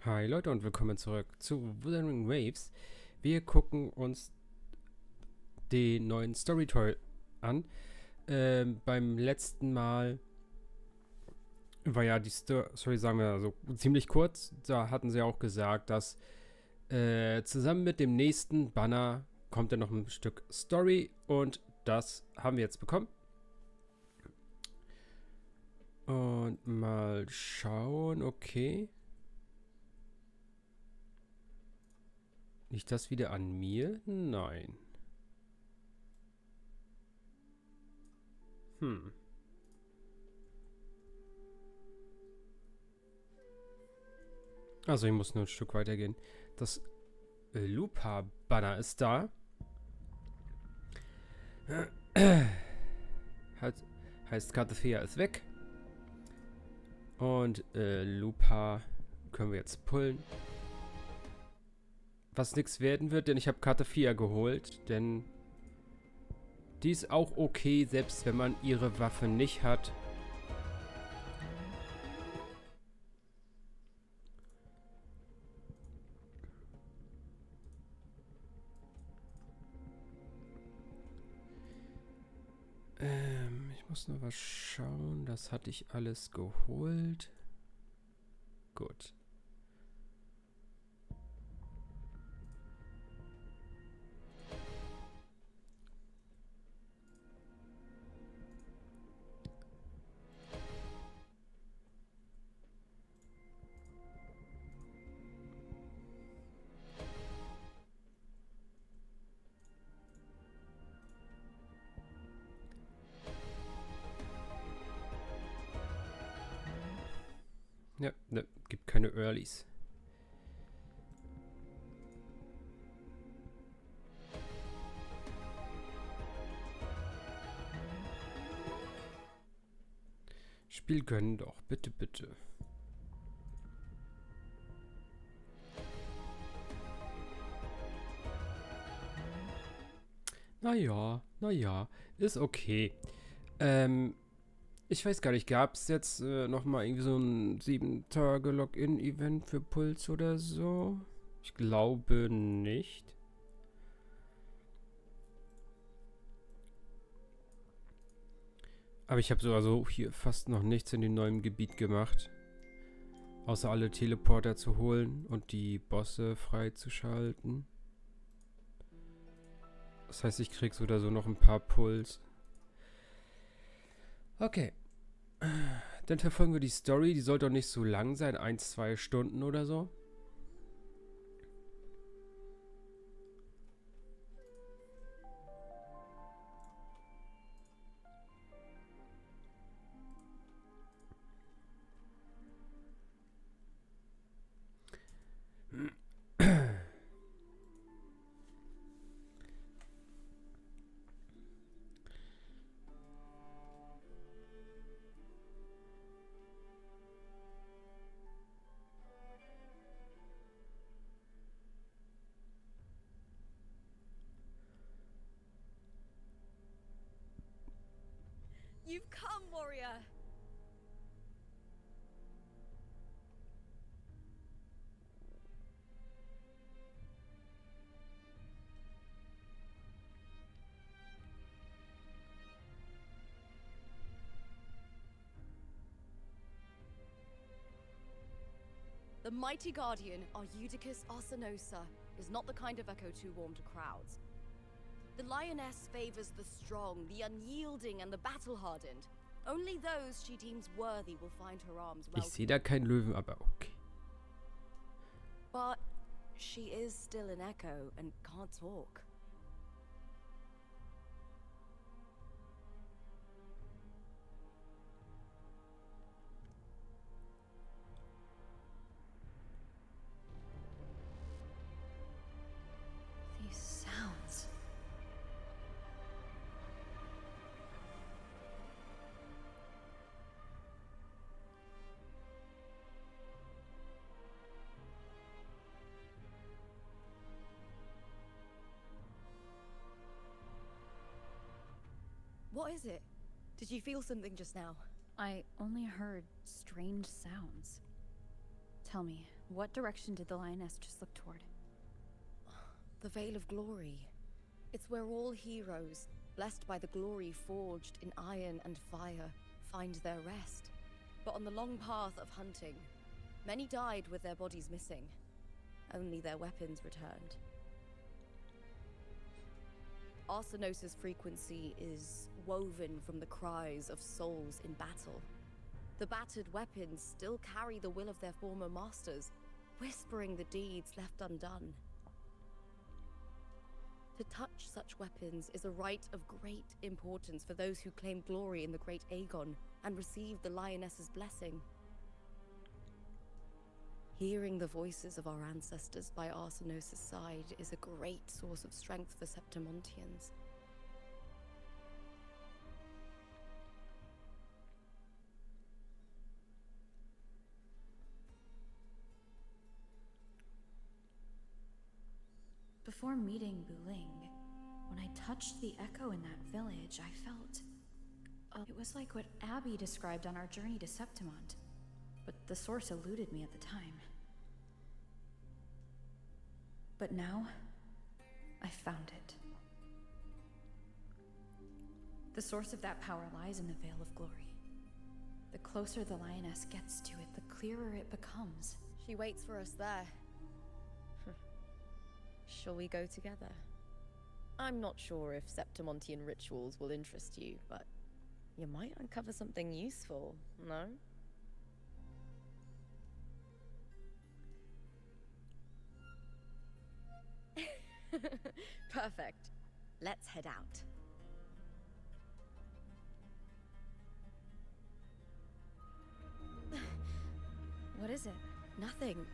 Hi Leute und willkommen zurück zu Wuthering Waves. Wir gucken uns den neuen Storyteil an. Beim letzten Mal war ja die Story, sagen wir so, ziemlich kurz. Da hatten sie auch gesagt, dass zusammen mit dem nächsten Banner kommt dann noch ein Stück Story und das haben wir jetzt bekommen. Und mal schauen, okay. Nicht das wieder an mir? Nein. Also ich muss nur ein Stück weitergehen. Das Lupa-Banner ist da. Heißt, Karte 4 ist weg. Und Lupa können wir jetzt pullen. Was nichts werden wird, denn ich habe Karte 4 geholt. Denn die ist auch okay, selbst wenn man ihre Waffe nicht hat. Ich muss nur was schauen. Das hatte ich alles geholt. Gut. Ja, ne, gibt keine Earlys. Spiel gönnen doch, bitte, bitte. Naja, ist okay. Ich weiß gar nicht, gab es jetzt nochmal irgendwie so ein 7-Tage-Login-Event für Puls oder so? Ich glaube nicht. Aber ich habe so also hier fast noch nichts in dem neuen Gebiet gemacht. Außer alle Teleporter zu holen und die Bosse freizuschalten. Das heißt, ich krieg so oder so noch ein paar Puls. Okay. Dann verfolgen wir die Story. Die sollte auch nicht so lang sein. 1-2 Stunden oder so. You've come, warrior! The mighty guardian, Eudicus Arsenosa, is not the kind of echo too warm to crowds. The lioness favors the strong, the unyielding, and the battle-hardened. Only those she deems worthy will find her arms Ich welcome. sehe da keinen Löwen, aber okay. But she is still an echo and can't talk. These sounds. What is it? Did you feel something just now? I only heard strange sounds. Tell me, What direction did the lioness just look toward? The Veil of Glory. It's where all heroes, blessed by the glory forged in iron and fire, find their rest. But on the long path of hunting, many died with their bodies missing. Only their weapons returned. Arsenosis' frequency is woven from the cries of souls in battle. The battered weapons still carry the will of their former masters, whispering the deeds left undone. To touch such weapons is a rite of great importance for those who claim glory in the great Aegon and receive the lioness's blessing. Hearing the voices of our ancestors by Arsenosis' side is a great source of strength for Septimontians. Before meeting Buling, when I touched the echo in that village, I felt... it was like what Abby described on our journey to Septimont, but the source eluded me at the time. But now, I found it. The source of that power lies in the Veil of Glory. The closer the lioness gets to it, the clearer it becomes. She waits for us there. Shall we go together? I'm not sure if Septimontian rituals will interest you, but you might uncover something useful, no? Perfect. Let's head out. What is it? Nothing.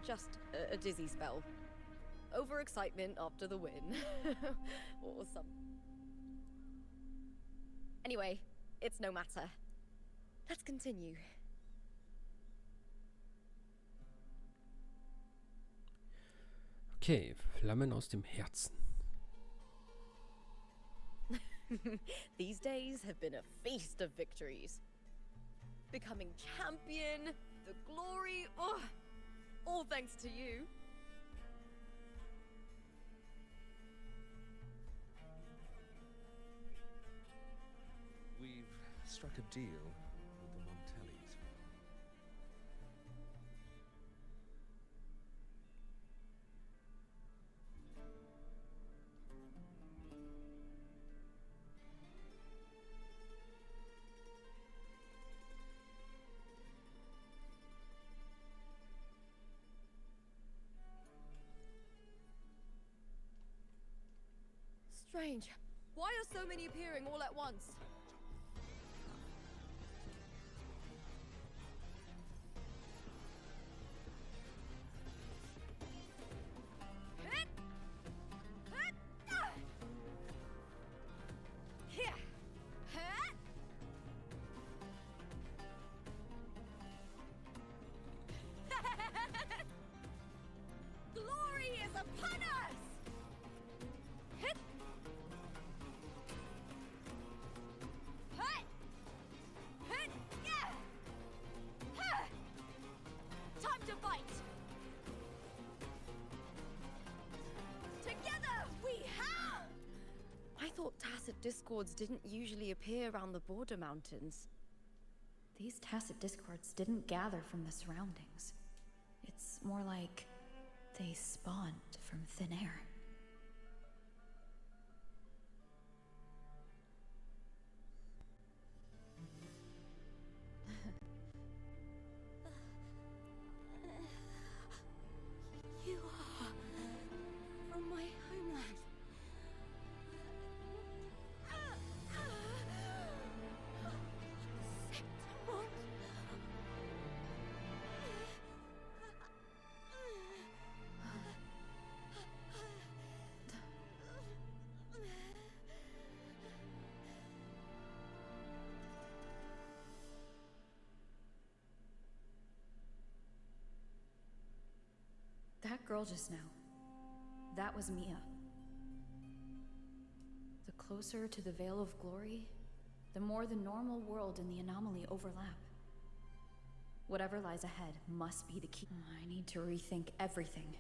Just a dizzy spell. Overexcitement after the win. Or some... Anyway, it's no matter. Let's continue. Okay, Flammen aus dem Herzen. These days have been a feast of victories. Becoming champion, the glory, all thanks to you. We've struck a deal with the Montellis. Strange. Why are so many appearing all at once? Glory is upon us! Hit! Hut! Hit! Yeah! Ha! Time to fight! Together we howl! I thought tacit discords didn't usually appear around the border mountains. These tacit discords didn't gather from the surroundings. It's more like they spawned from thin air. You are from my homeland. Septimont. That girl just now, that was Mia. The closer to the Veil of Glory, the more the normal world and the anomaly overlap. Whatever lies ahead must be the key. I need to rethink everything.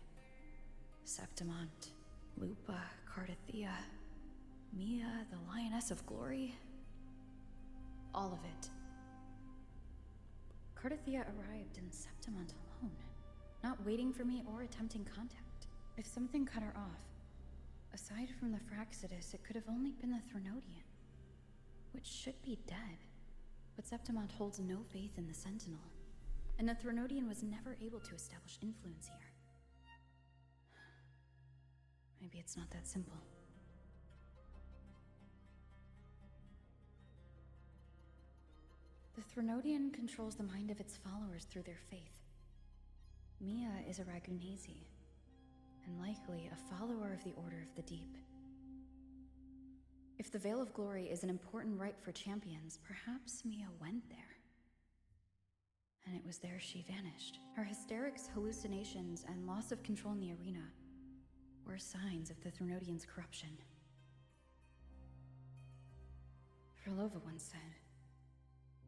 Septimont, Lupa, Cardathea, Mia, the Lioness of Glory. All of it. Cardathea arrived in Septimont alone, not waiting for me or attempting contact. If something cut her off, aside from the Fraxidus, it could have only been the Threnodian, which should be dead. But Septimont holds no faith in the Sentinel, and the Threnodian was never able to establish influence here. Maybe it's not that simple. The Threnodian controls the mind of its followers through their faith. Mia is a Ragunasi, and likely a follower of the Order of the Deep. If the Veil of Glory is an important rite for champions, perhaps Mia went there. And it was there she vanished. Her hysterics, hallucinations, and loss of control in the arena were signs of the Threnodian's corruption. Frolova once said,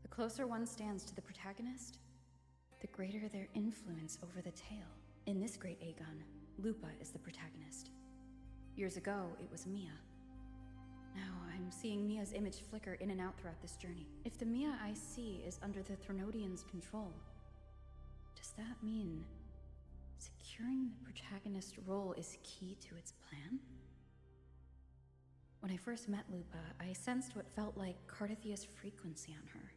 "The closer one stands to the protagonist, the greater their influence over the tale." In this great Aegon, Lupa is the protagonist. Years ago, it was Mia. Now I'm seeing Mia's image flicker in and out throughout this journey. If the Mia I see is under the Threnodian's control, does that mean securing the protagonist role is key to its plan? When I first met Lupa, I sensed what felt like Cardathea's frequency on her.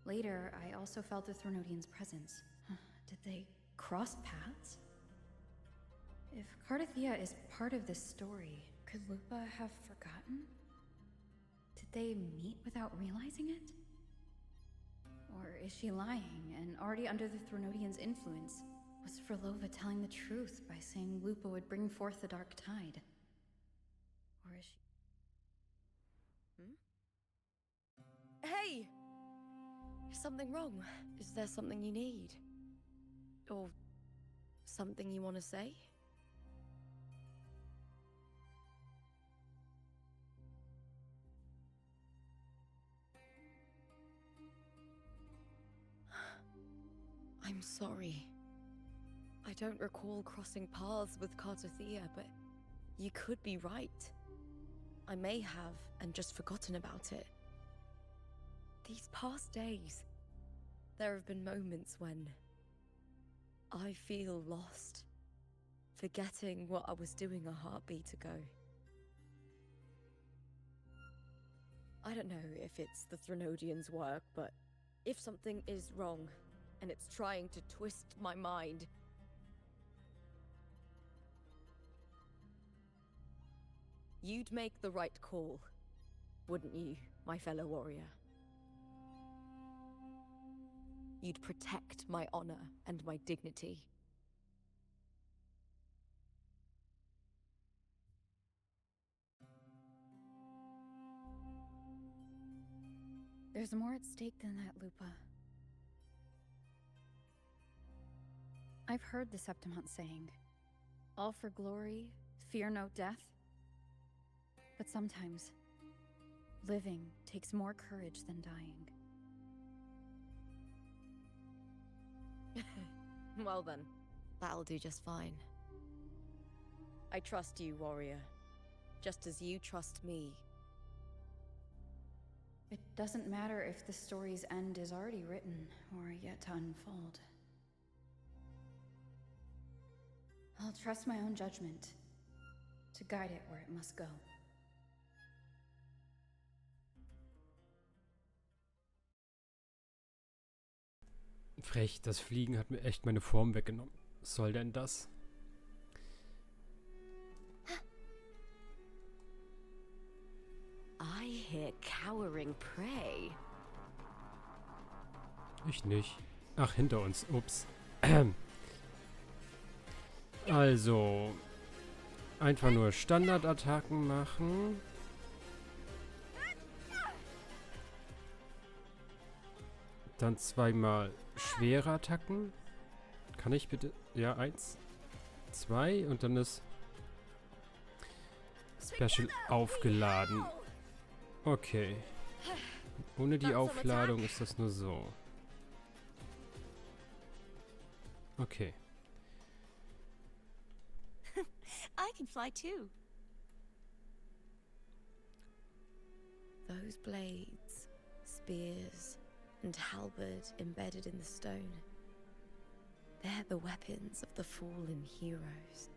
Later, I also felt the Threnodian's presence. Did they cross paths? If Cardathea is part of this story, could Lupa have forgotten? Did they meet without realizing it? Or is she lying and already under the Threnodian's influence? Was Frolova telling the truth by saying Lupa would bring forth the dark tide? Or is she... Hey! Is something wrong? Is there something you need? Or something you want to say? I'm sorry. I don't recall crossing paths with Cardathea, but you could be right. I may have, and just forgotten about it. These past days, there have been moments when I feel lost, forgetting what I was doing a heartbeat ago. I don't know if it's the Threnodian's work, but if something is wrong, and it's trying to twist my mind, you'd make the right call, wouldn't you, my fellow warrior? You'd protect my honor and my dignity. There's more at stake than that, Lupa. I've heard the Septimont saying, all for glory, fear no death. But sometimes, living takes more courage than dying. Well then, that'll do just fine. I trust you, warrior, just as you trust me. It doesn't matter if the story's end is already written or yet to unfold. I'll trust my own judgment to guide it where it must go. Frech, das Fliegen hat mir echt meine Form weggenommen. Was soll denn das? I hear cowering prey. Ich nicht. Ach, hinter uns. Ups. Also, einfach nur Standardattacken machen. Dann zweimal schwere Attacken. Kann ich bitte... Ja, 1, 2 und dann ist Special aufgeladen. Okay. Ohne die Aufladung ist das nur so. Okay. I can fly too. Those blades, spears, and halberd embedded in the stone. They're the weapons of the fallen heroes.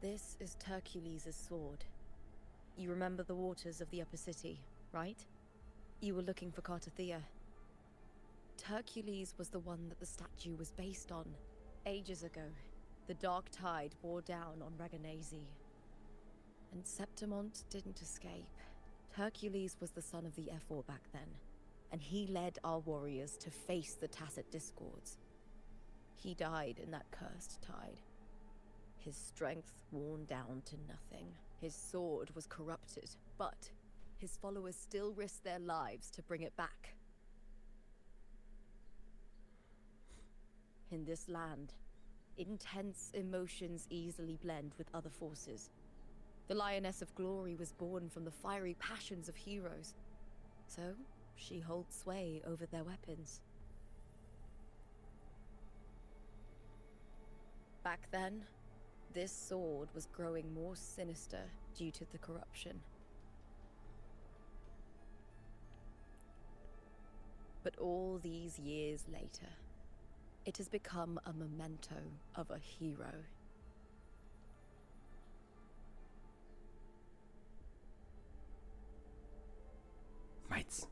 This is Hercules' sword. You remember the waters of the upper city, right? You were looking for Cartathea. Hercules was the one that the statue was based on. Ages ago, the dark tide bore down on Reganese. And Septimont didn't escape. Hercules was the son of the Ephor back then, and he led our warriors to face the Tacit Discords. He died in that cursed tide. His strength worn down to nothing. His sword was corrupted, but his followers still risked their lives to bring it back. In this land, intense emotions easily blend with other forces. The Lioness of Glory was born from the fiery passions of heroes, so she holds sway over their weapons. Back then, this sword was growing more sinister due to the corruption. But all these years later, it has become a memento of a hero. Meins.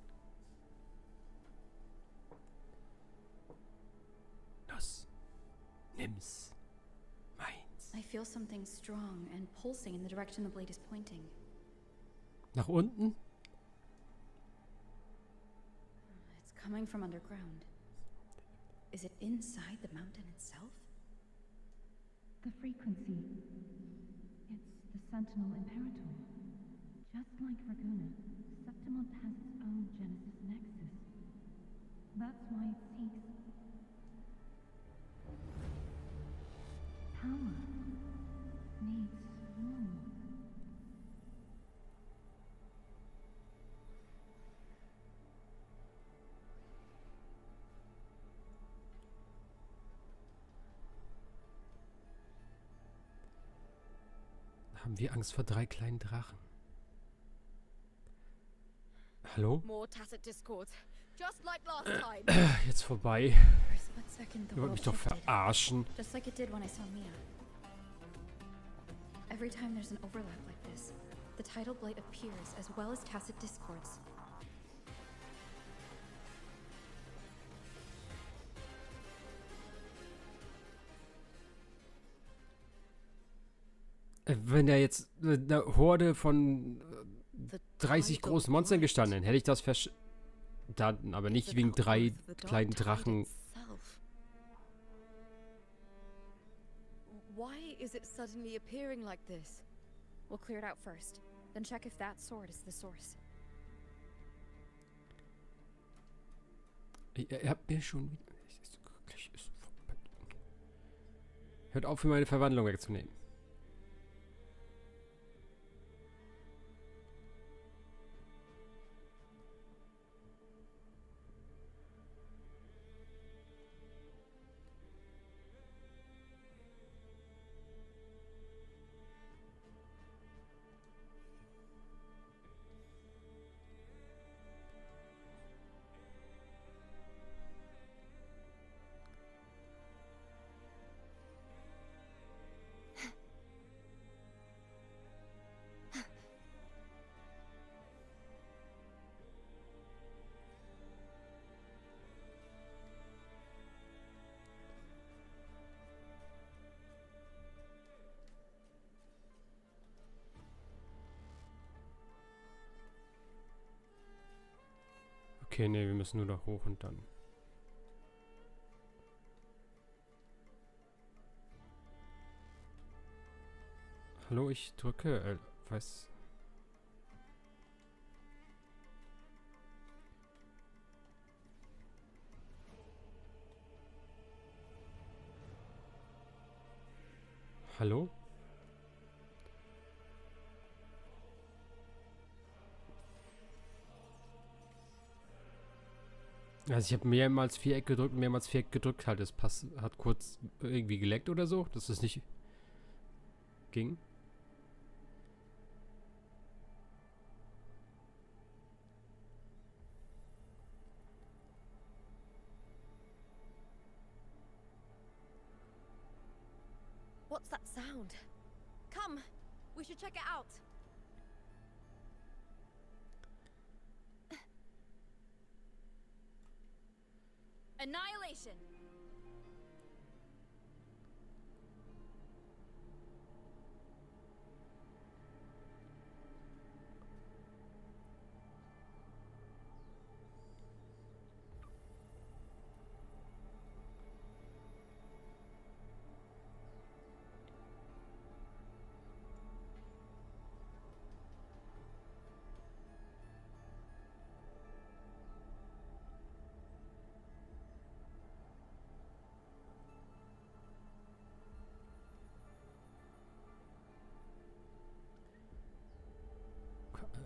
Los. Nimm's. Meins. I feel something strong and pulsing in the direction the blade is pointing. Nach unten? It's coming from underground. Is it inside the mountain itself? The frequency. It's the Sentinel Imperator. Just like Verguna, Septimont has its own Genesis Nexus. That's why it seeks power. Needs more. Haben wir Angst vor 3 kleinen Drachen? Hallo? More Tacit Discords, just like last time. Jetzt vorbei. For a split second, the Ihr wollt world mich doch shifted, verarschen. just like it did when I saw Mia. Every time there's an overlap like this, the tidal blight appears as well as Tacit Discords. Wenn da jetzt eine Horde von The 30 tidal großen Monstern blight gestanden, hätte ich das verstanden, aber is nicht an wegen 3 outgrowth of the dark kleinen tide Drachen. itself. Why is it suddenly appearing like this? We'll clear it out first, then check if that sword is the source. Ihr habt mir schon wieder... Hört auf, mir meine Verwandlung wegzunehmen. Okay, nee, wir müssen nur da hoch und dann. Hallo, ich drücke, was? Hallo? Also ich habe mehrmals Viereck gedrückt halt. Es hat kurz irgendwie geleckt oder so, dass es nicht ging. What's that sound? Come, we should check it out. Annihilation.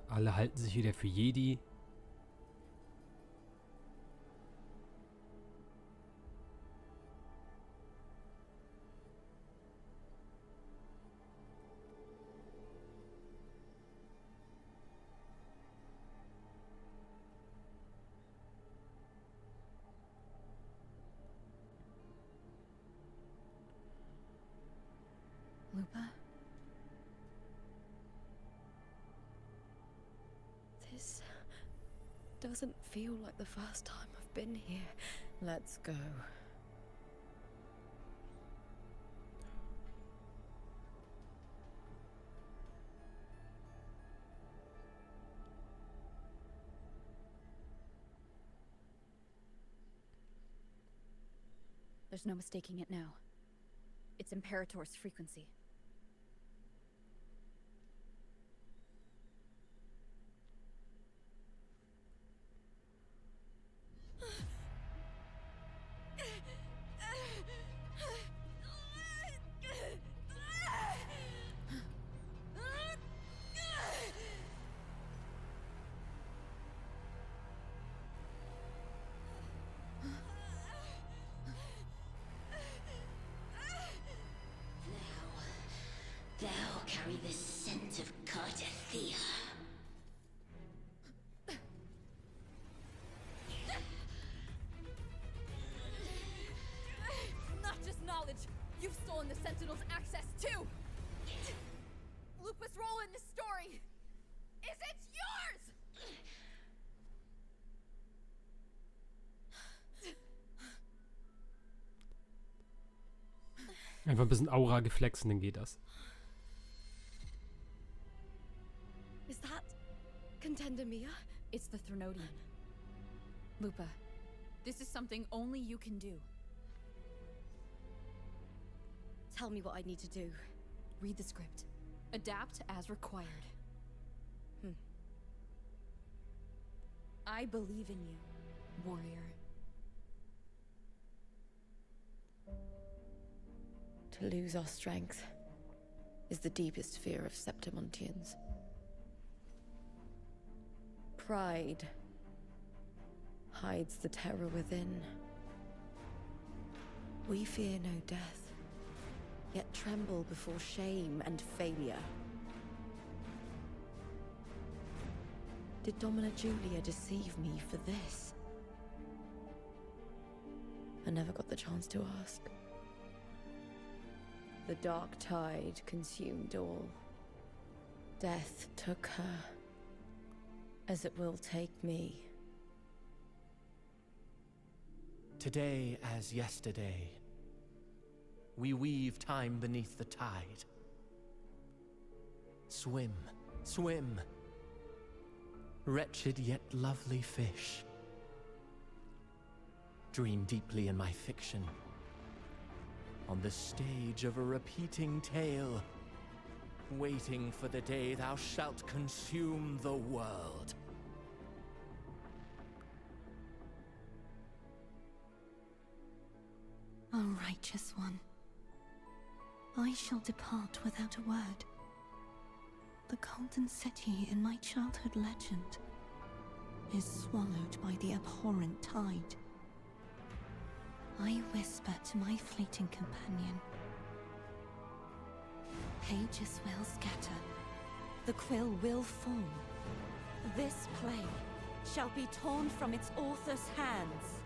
Alle halten sich wieder für Jedi. Lupa? This doesn't feel like the first time I've been here. Let's go. There's no mistaking it now. It's Imperator's frequency. Thou carry the scent of Cartathea. Not just knowledge, you've stolen the Sentinel's access too! Lupa's role in this story isn't yours! Einfach ein bisschen Aura geflexen, dann geht das. Is that Contender Mia? It's the Threnodian. Lupa, this is something only you can do. Tell me what I need to do. Read the script. Adapt as required. I believe in you, warrior. To lose our strength is the deepest fear of Septimontians. Pride hides the terror within. We fear no death, yet tremble before shame and failure. Did Domina Julia deceive me for this? I never got the chance to ask. The dark tide consumed all. Death took her, as it will take me. Today as yesterday, we weave time beneath the tide. Swim, swim, wretched yet lovely fish, dream deeply in my fiction. On the stage of a repeating tale, waiting for the day thou shalt consume the world. O righteous one, I shall depart without a word. The golden city in my childhood legend is swallowed by the abhorrent tide. I whisper to my fleeting companion. Pages will scatter, the quill will fall. This play shall be torn from its author's hands.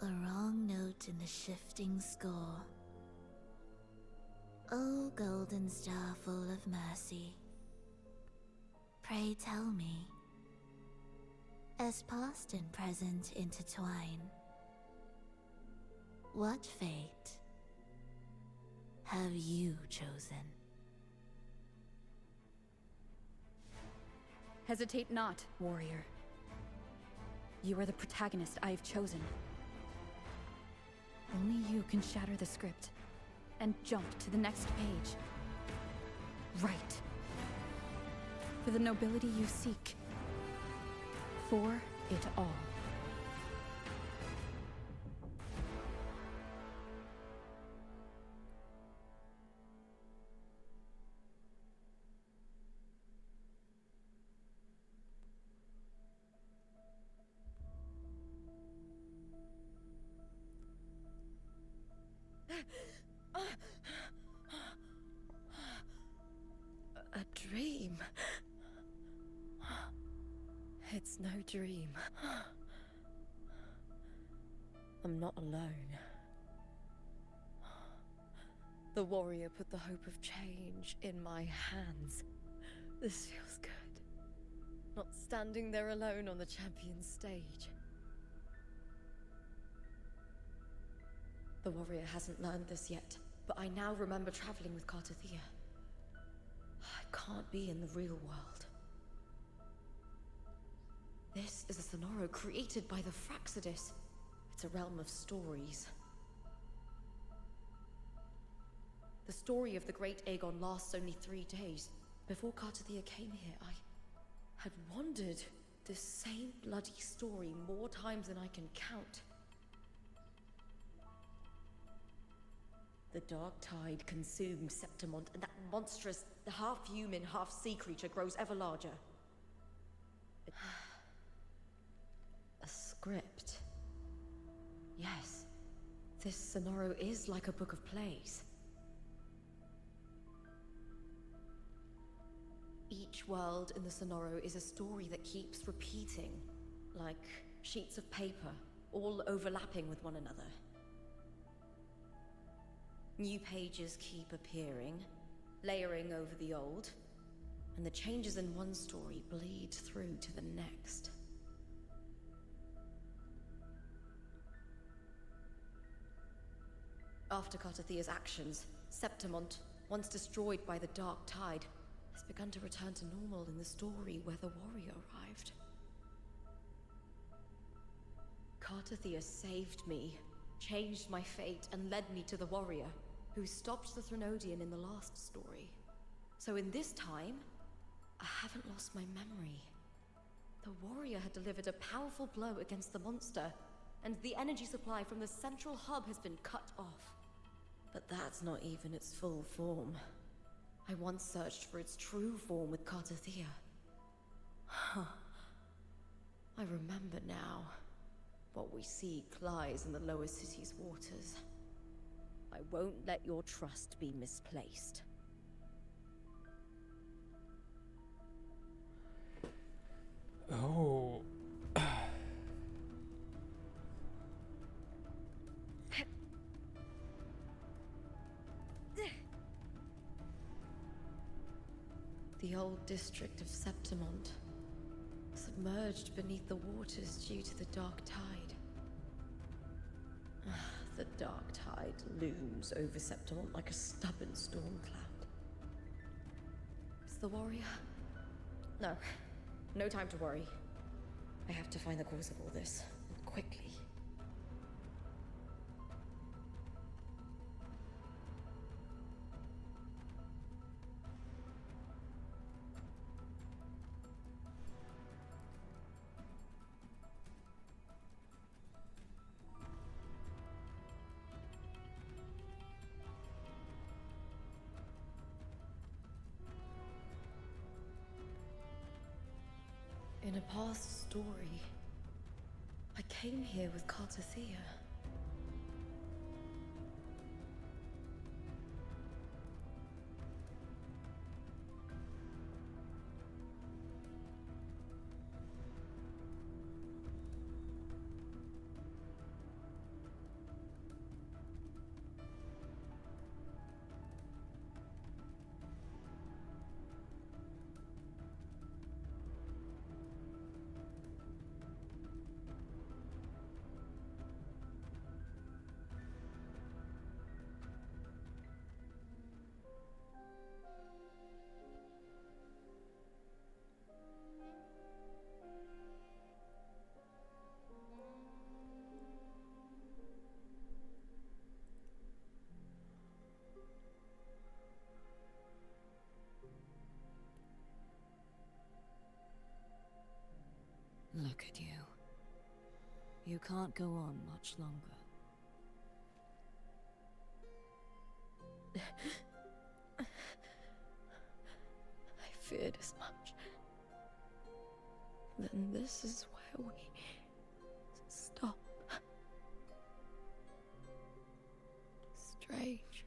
A wrong note in the shifting score. O golden star full of mercy, pray tell me, as past and present intertwine, what fate have you chosen? Hesitate not, warrior. You are the protagonist I have chosen. Only you can shatter the script and jump to the next page. Right. For the nobility you seek. For it all. A dream. It's no dream. I'm not alone. The warrior put the hope of change in my hands. This feels good. Not standing there alone on the champion's stage. The warrior hasn't learned this yet, but I now remember traveling with Cartathea. I can't be in the real world. This is a Sonoro created by the Fraxidus. It's a realm of stories. The story of the great Aegon lasts only 3 days. Before Cartathea came here, I had wandered this same bloody story more times than I can count. The dark tide consumes Septimont, and that monstrous, half-human, half-sea creature grows ever larger. A script. Yes, this Sonoro is like a book of plays. Each world in the Sonoro is a story that keeps repeating, like sheets of paper, all overlapping with one another. New pages keep appearing, layering over the old, and the changes in one story bleed through to the next. After Cartathea's actions, Septimont, once destroyed by the dark tide, has begun to return to normal in the story where the warrior arrived. Cartathea saved me, changed my fate, and led me to the warrior, who stopped the Threnodian in the last story. So in this time, I haven't lost my memory. The warrior had delivered a powerful blow against the monster, and the energy supply from the central hub has been cut off. But that's not even its full form. I once searched for its true form with Cartathea. Huh. I remember now. What we seek lies in the lower city's waters. I won't let your trust be misplaced. Oh. The old district of Septimont, submerged beneath the waters due to the dark tide. The dark tide looms over Septimont like a stubborn storm cloud. Is the warrior? No time to worry. I have to find the cause of all this. Quickly. In a past story, I came here with Cartothea. Look at you. You can't go on much longer. I feared as much. Then this is where we stop. Strange.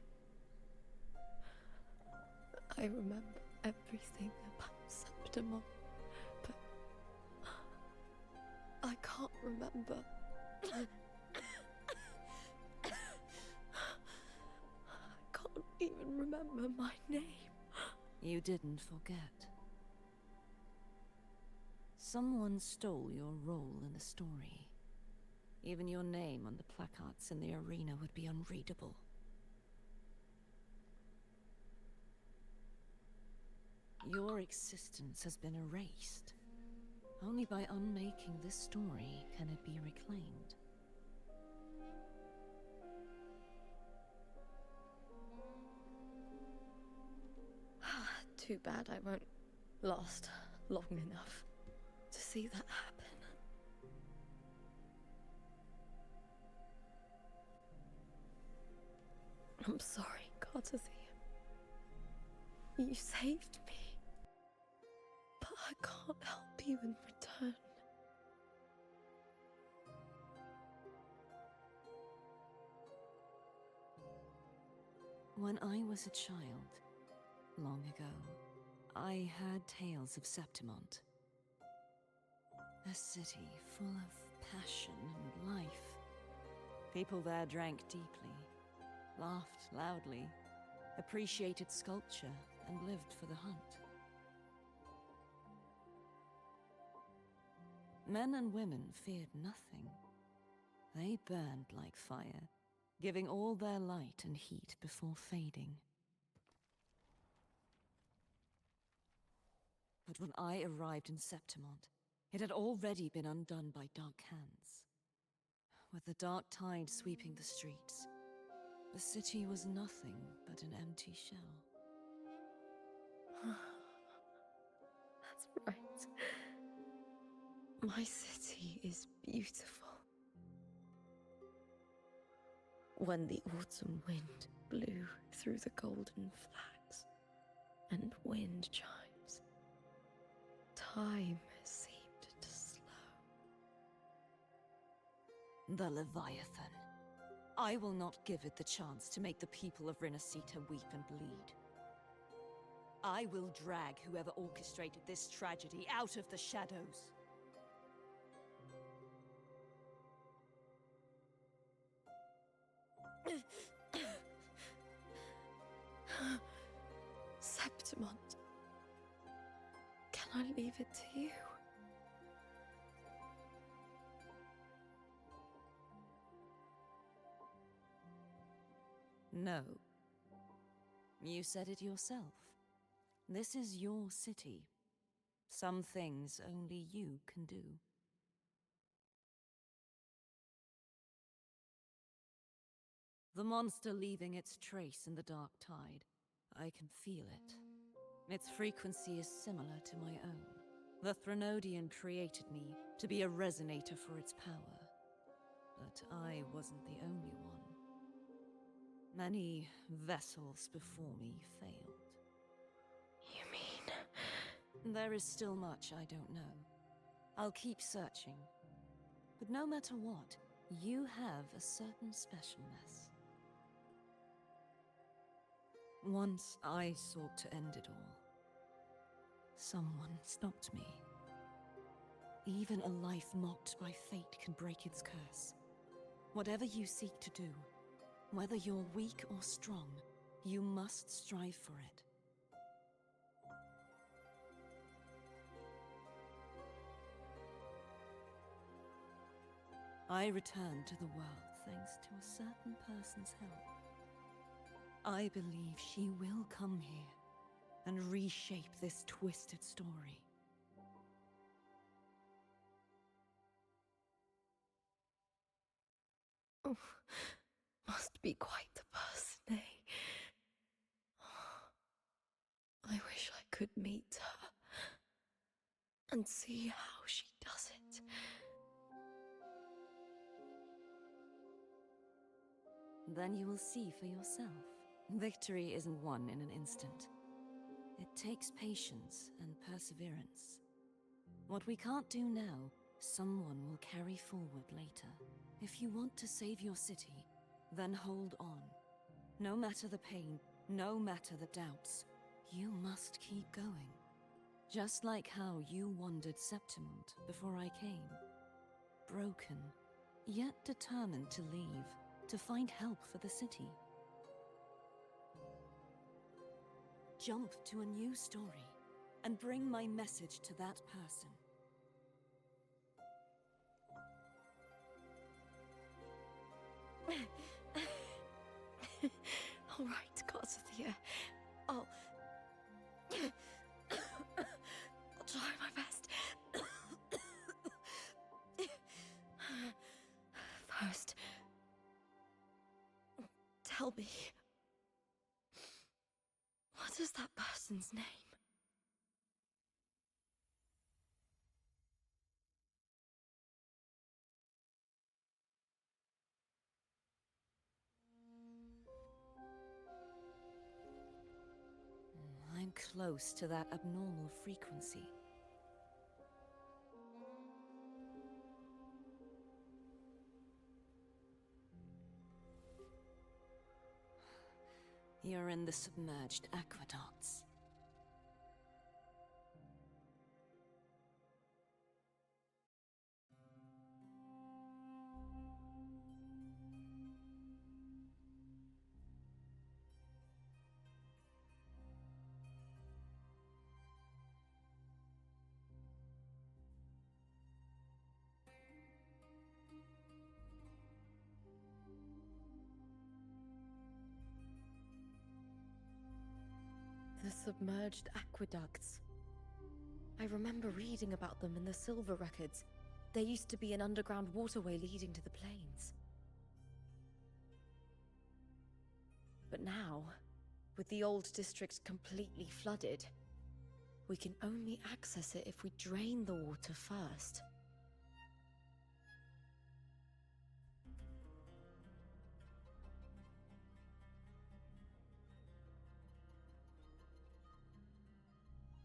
I remember everything about Septimon, but I can't remember. I can't even remember my name. You didn't forget. Someone stole your role in the story. Even your name on the placards in the arena would be unreadable. Your existence has been erased. Only by unmaking this story can it be reclaimed. Too bad I won't last long enough to see that happen. I'm sorry, Cartothea. You saved me. But I can't help you in return. When I was a child, long ago, I heard tales of Septimont. A city full of passion and life. People there drank deeply, laughed loudly, appreciated sculpture, and lived for the hunt. Men and women feared nothing. They burned like fire, giving all their light and heat before fading. But when I arrived in Septimont, it had already been undone by dark hands. With the dark tide sweeping the streets, the city was nothing but an empty shell. That's right. My city is beautiful. When the autumn wind blew through the golden flags and wind chimes, time seemed to slow. The Leviathan. I will not give it the chance to make the people of Rinasita weep and bleed. I will drag whoever orchestrated this tragedy out of the shadows. Septimont, can I leave it to you? No. You said it yourself. This is your city. Some things only you can do. The monster leaving its trace in the dark tide. I can feel it. Its frequency is similar to my own. The Threnodian created me to be a resonator for its power. But I wasn't the only one. Many vessels before me failed. You mean? There is still much I don't know. I'll keep searching. But no matter what, you have a certain specialness. Once I sought to end it all. Someone stopped me. Even a life mocked by fate can break its curse. Whatever you seek to do, whether you're weak or strong, you must strive for it. I returned to the world thanks to a certain person's help. I believe she will come here and reshape this twisted story. Oh, must be quite the person, eh? I wish I could meet her and see how she does it. Then you will see for yourself. Victory isn't won in an instant. It takes patience and perseverance. What we can't do now, someone will carry forward later. If you want to save your city, then hold on. No matter the pain, no matter the doubts, you must keep going. Just like how you wandered Septimont before I came. Broken, yet determined to leave, to find help for the city. Jump to a new story, and bring my message to that person. All right, gods of the air. I'll try my best. First, tell me, what is that person's name? I'm close to that abnormal frequency. You're in the submerged aqueducts. The submerged aqueducts. I remember reading about them in the Silver records. There used to be an underground waterway leading to the plains. But now, with the old district completely flooded, we can only access it if we drain the water first.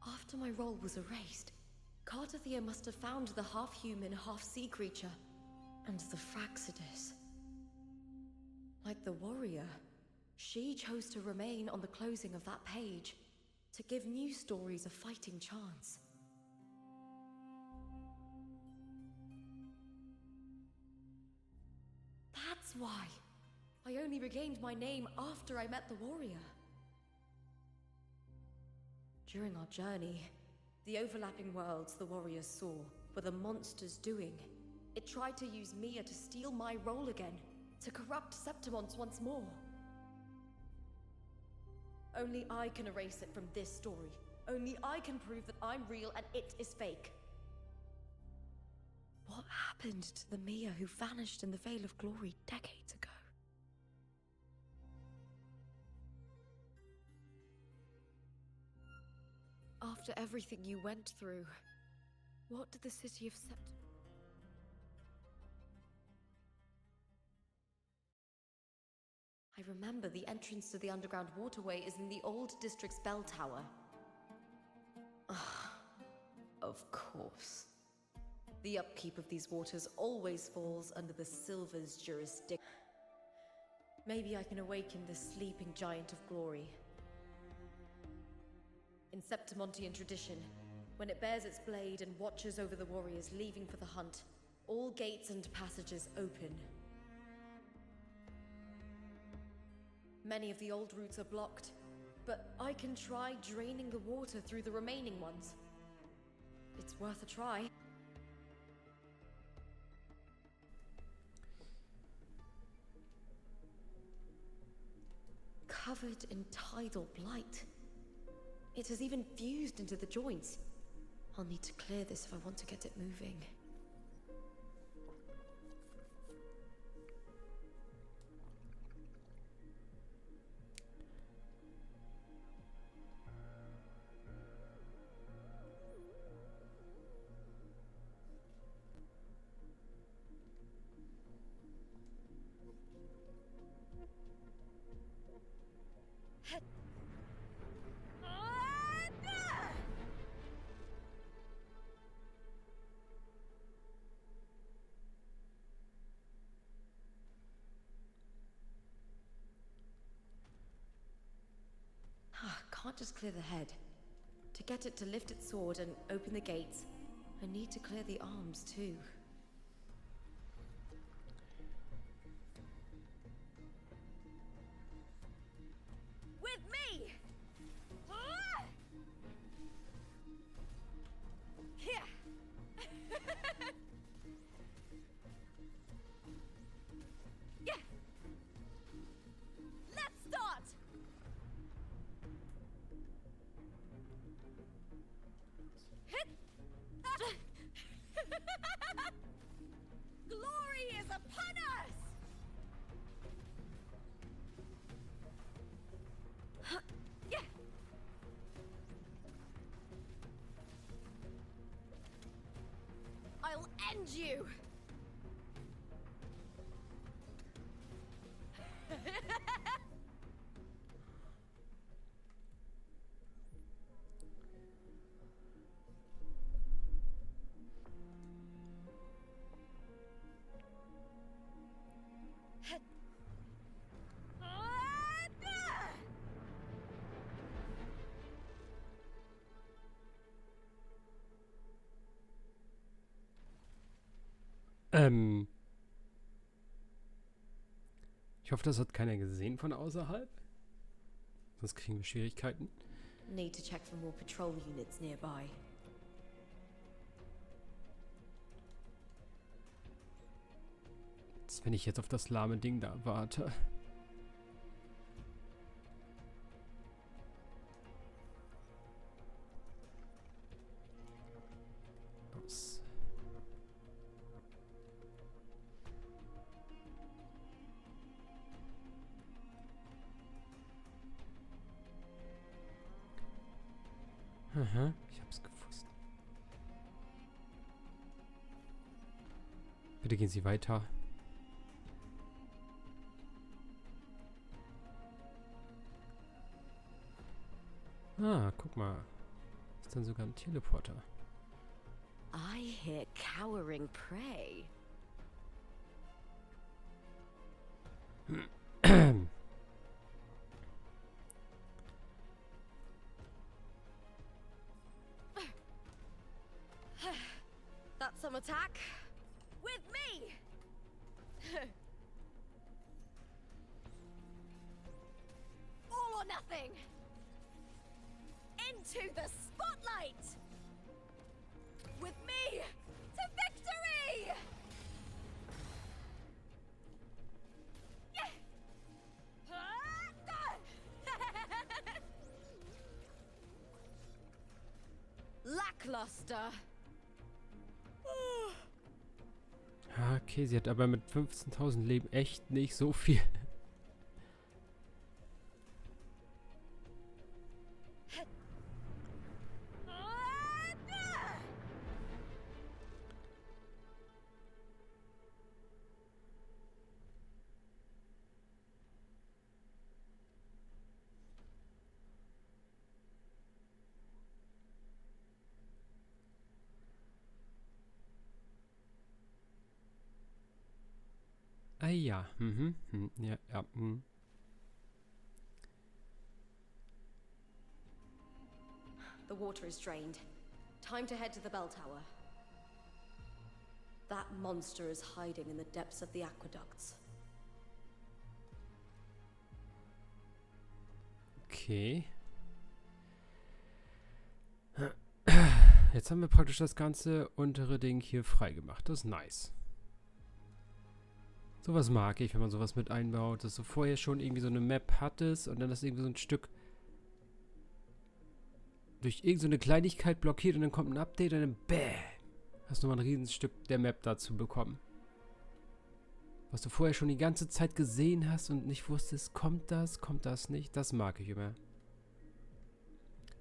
After my role was erased, Cartathea must have found the half-human, half-sea creature, and the Fraxidus. Like the warrior, she chose to remain on the closing of that page, to give new stories a fighting chance. That's why I only regained my name after I met the warrior. During our journey, the overlapping worlds the warriors saw were the monsters doing. It tried to use Mia to steal my role again, to corrupt Septimont once more. Only I can erase it from this story. Only I can prove that I'm real and it is fake. What happened to the Mia who vanished in the Veil of Glory decades ago? everything you went through, what did the city of I remember the entrance to the underground waterway is in the old district's bell tower. Of course. The upkeep of these waters always falls under the Silver's jurisdiction. Maybe I can awaken the sleeping giant of glory. In Septimontian tradition, when it bears its blade and watches over the warriors leaving for the hunt, all gates and passages open. Many of the old routes are blocked, but I can try draining the water through the remaining ones. It's worth a try. Covered in tidal blight. It has even fused into the joints. I'll need to clear this if I want to get it moving. Can't just clear the head. To get it to lift its sword and open the gates, I need to clear the arms too. With me! Here! Yeah! Let's start! Glory is upon us! Yeah. I'll end you! Ich hoffe, das hat keiner gesehen von außerhalb. Sonst kriegen wir Schwierigkeiten. Need to check for more patrol units nearby. Wenn ich jetzt auf das lahme Ding da warte. Los. Aha, ich hab's gewusst. Bitte gehen Sie weiter. Ah, guck mal. Ist dann sogar ein Teleporter. I hear cowering prey. That's some attack. With me! All or nothing! Into the spotlight! With me to victory! Lackluster. Okay, sie hat aber mit 15.000 Leben echt nicht so viel. ja. Ja, ja. The water is drained. Time to head to the bell tower. That monster is hiding in the depths of the aqueducts. Okay. Jetzt haben wir praktisch das ganze untere Ding hier freigemacht. Das ist nice. Sowas mag ich, wenn man sowas mit einbaut, dass du vorher schon irgendwie so eine Map hattest und dann das irgendwie so ein Stück durch irgendeine Kleinigkeit blockiert und dann kommt ein Update und dann bäh, hast du mal ein Riesenstück der Map dazu bekommen. Was du vorher schon die ganze Zeit gesehen hast und nicht wusstest, kommt das nicht, das mag ich immer.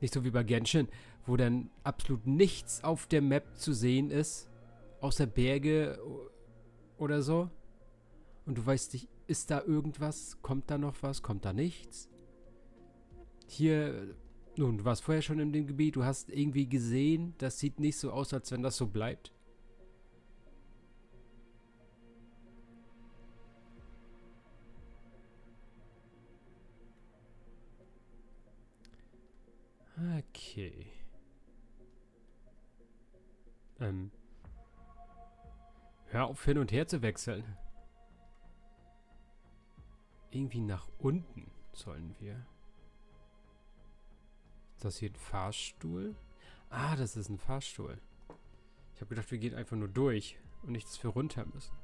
Nicht so wie bei Genshin, wo dann absolut nichts auf der Map zu sehen ist, außer Berge oder so. Und du weißt nicht, ist da irgendwas, kommt da noch was, kommt da nichts? Hier, nun, du warst vorher schon in dem Gebiet, du hast irgendwie gesehen, das sieht nicht so aus, als wenn das so bleibt. Okay. Hör auf, hin und her zu wechseln. Irgendwie nach unten sollen wir. Ist das hier ein Fahrstuhl? Ah, das ist ein Fahrstuhl. Ich habe gedacht, wir gehen einfach nur durch und nicht, dass wir runter müssen.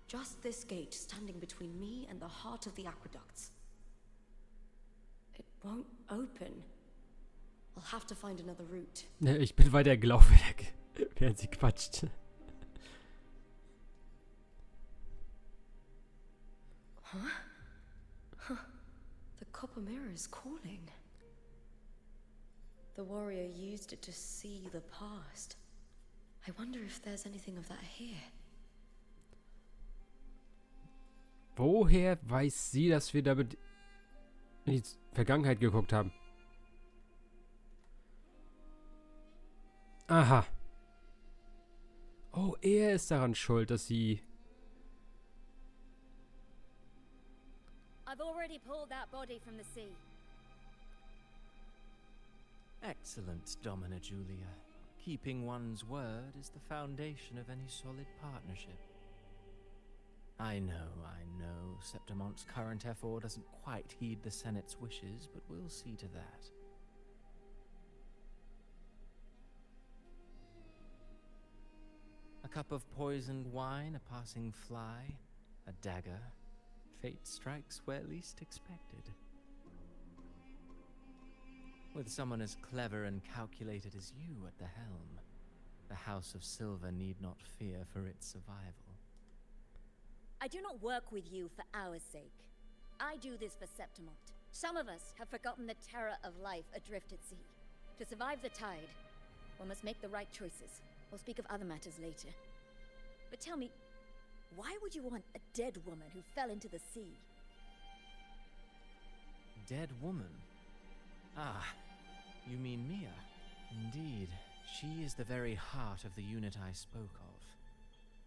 Just this gate standing between me and the heart of the aqueducts. It won't open. I'll have to find another route. Ne, ich bin weiter gelaufen, während sie quatscht. Huh? The copper mirror is calling. The warrior used it to see the past. I wonder if there's anything of that here. Woher weiß sie, dass wir damit in die Vergangenheit geguckt haben? Aha. Oh, er ist daran schuld, dass sie... I've already pulled that body from the sea. Excellent, Domina Julia. Keeping one's word is the foundation of any solid partnership. I know, Septimonte's current effort doesn't quite heed the Senate's wishes, but we'll see to that. A cup of poisoned wine, a passing fly, a dagger. Fate strikes where least expected. With someone as clever and calculated as you at the helm, the House of Silver need not fear for its survival. I do not work with you for our sake. I do this for Septimont. Some of us have forgotten the terror of life adrift at sea. To survive the tide, one must make the right choices. We'll speak of other matters later. But tell me, why would you want a dead woman who fell into the sea? Dead woman? Ah, you mean Mia? Indeed, she is the very heart of the unit I spoke of.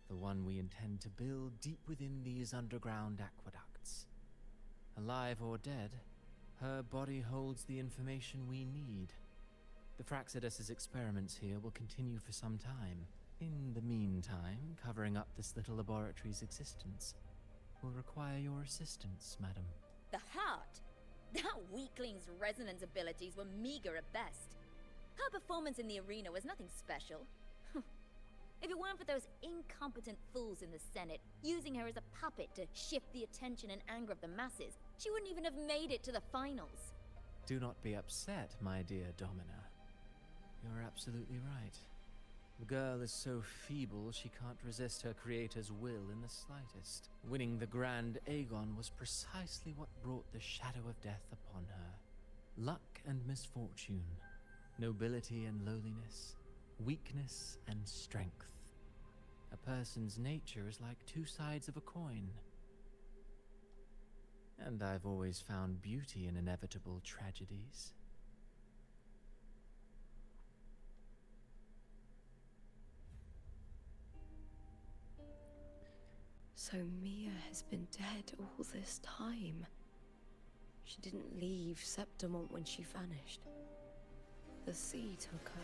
The one we intend to build deep within these underground aqueducts. Alive or dead, her body holds the information we need. The Fraxidus's experiments here will continue for some time. In the meantime, covering up this little laboratory's existence will require your assistance, madam. The heart? That weakling's resonance abilities were meager at best. Her performance in the arena was nothing special. If it weren't for those incompetent fools in the Senate using her as a puppet to shift the attention and anger of the masses, she wouldn't even have made it to the finals. Do not be upset, my dear Domina. You're absolutely right. The girl is so feeble she can't resist her creator's will in the slightest. Winning the Grand Aegon was precisely what brought the shadow of death upon her. Luck and misfortune, nobility and lowliness, weakness and strength. A person's nature is like two sides of a coin. And I've always found beauty in inevitable tragedies. So Mia has been dead all this time. She didn't leave Septimont when she vanished. The sea took her.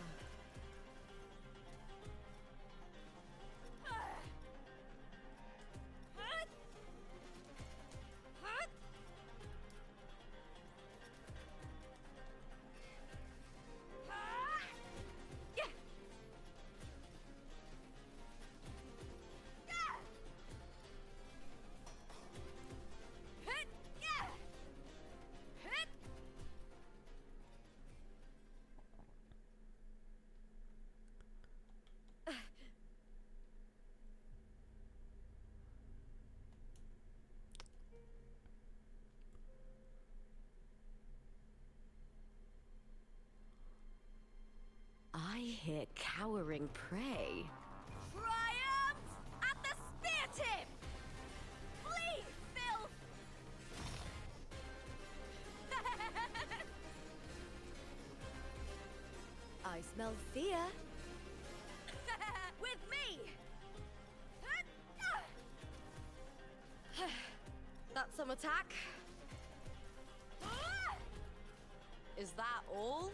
I hear cowering prey. Triumph at the spear tip! Flee, filth! I smell fear. With me! That's some attack. Is that all?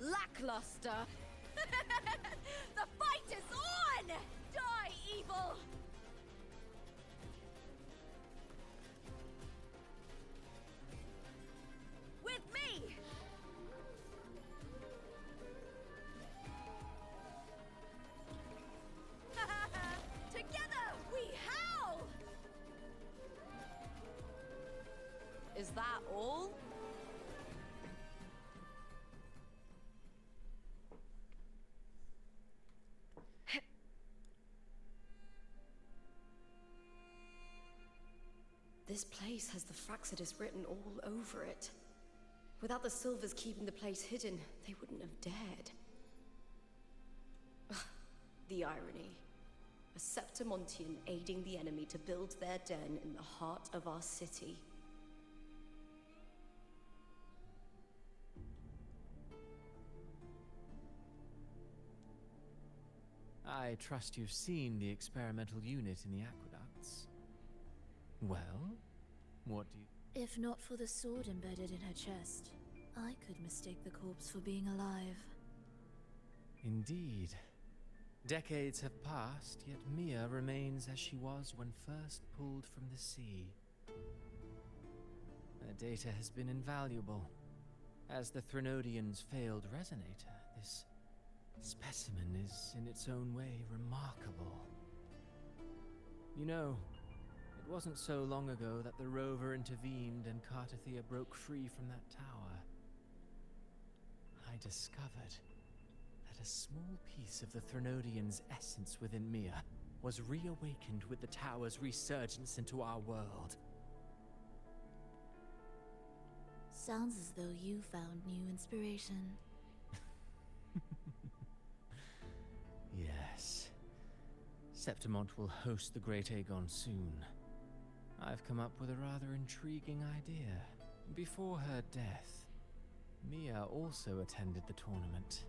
Lackluster. The fight is on! Die, evil! With me! Together we howl! Is that all? This place has the Fraxidus written all over it. Without the Silvers keeping the place hidden, they wouldn't have dared. Ugh, the irony. A Septimontian aiding the enemy to build their den in the heart of our city. I trust you've seen the experimental unit in the aqueducts. Well, what do you... If not for the sword embedded in her chest, I could mistake the corpse for being alive. Indeed. Decades have passed, yet Mia remains as she was when first pulled from the sea. Her data has been invaluable. As the Threnodian's failed resonator, this specimen is in its own way remarkable. You know, it wasn't so long ago that the Rover intervened and Cartathea broke free from that tower. I discovered that a small piece of the Threnodian's essence within Mia was reawakened with the tower's resurgence into our world. Sounds as though you found new inspiration. Yes. Septimont will host the Great Aegon soon. I've come up with a rather intriguing idea. Before her death, Mia also attended the tournament.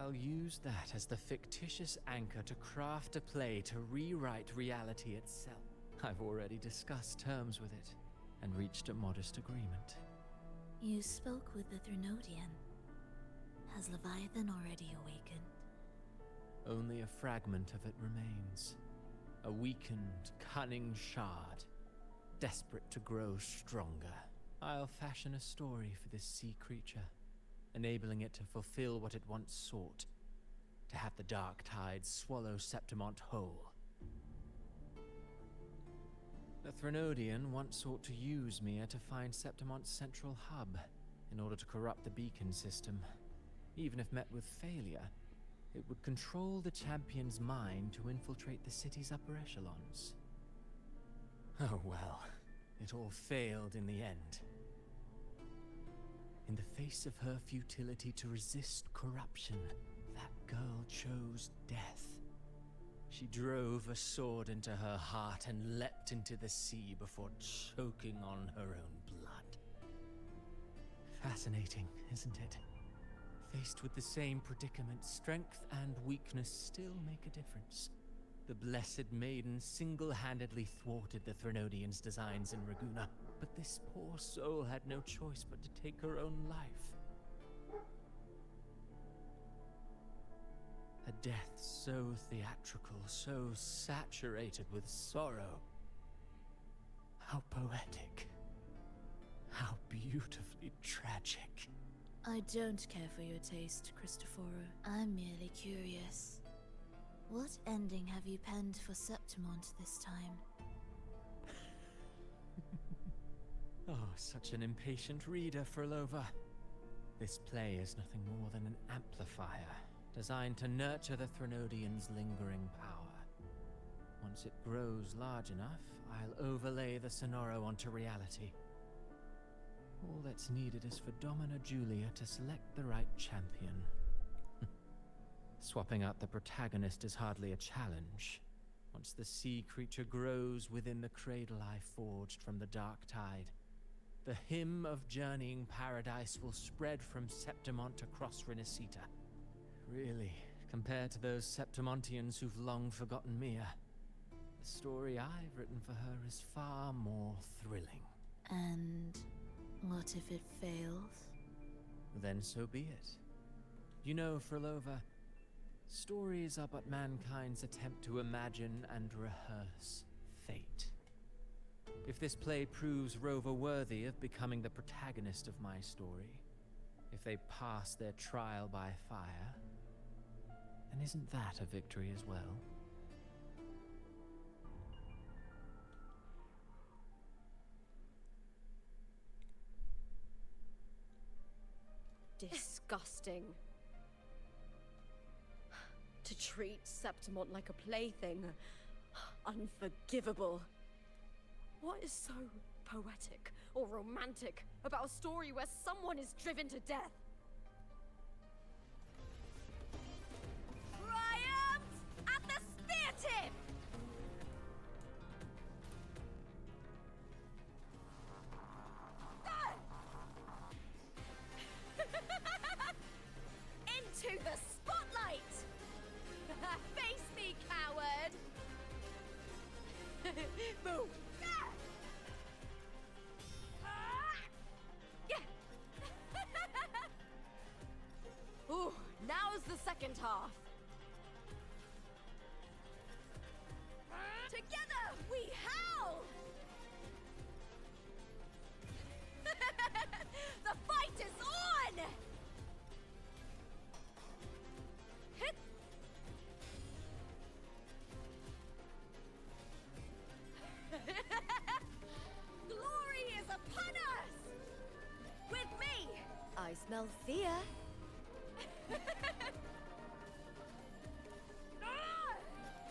I'll use that as the fictitious anchor to craft a play to rewrite reality itself. I've already discussed terms with it, and reached a modest agreement. You spoke with the Threnodian. Has Leviathan already awakened? Only a fragment of it remains. A weakened, cunning shard, desperate to grow stronger. I'll fashion a story for this sea creature, enabling it to fulfill what it once sought, to have the dark tides swallow Septimont whole. The Threnodian once sought to use Mia to find Septimont's central hub, in order to corrupt the beacon system. Even if met with failure, it would control the champion's mind to infiltrate the city's upper echelons. Oh well, it all failed in the end. In the face of her futility to resist corruption, that girl chose death. She drove a sword into her heart and leapt into the sea before choking on her own blood. Fascinating, isn't it? Faced with the same predicament, strength and weakness still make a difference. The Blessed Maiden single-handedly thwarted the Threnodians' designs in Raguna, but this poor soul had no choice but to take her own life. A death so theatrical, so saturated with sorrow. How poetic. How beautifully tragic. I don't care for your taste, Cristoforo. I'm merely curious. What ending have you penned for Septimont this time? Oh, such an impatient reader, Frolova. This play is nothing more than an amplifier, designed to nurture the Threnodians' lingering power. Once it grows large enough, I'll overlay the Sonoro onto reality. All that's needed is for Domina Julia to select the right champion. Swapping out the protagonist is hardly a challenge. Once the sea creature grows within the cradle I forged from the dark tide, the hymn of journeying paradise will spread from Septimont across Renacita. Really, compared to those Septimontians who've long forgotten Mia, the story I've written for her is far more thrilling. And what if it fails? Then so be it. You know, Frolova, stories are but mankind's attempt to imagine and rehearse fate. If this play proves Rover worthy of becoming the protagonist of my story, if they pass their trial by fire, then isn't that a victory as well? Disgusting. To treat Septimont like a plaything. Unforgivable. What is so poetic or romantic about a story where someone is driven to death? Triumph at the spear tip! Into the spotlight! Face me, coward! Boom! Ooh, now's the second half. Together we howl! The fight is on! Hit! Glory is upon us! With me! I smell fear.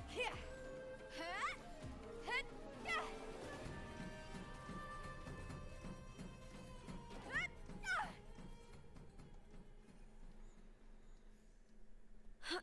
Here. Huh? Hit. Yeah. Hit. Yeah. Huh.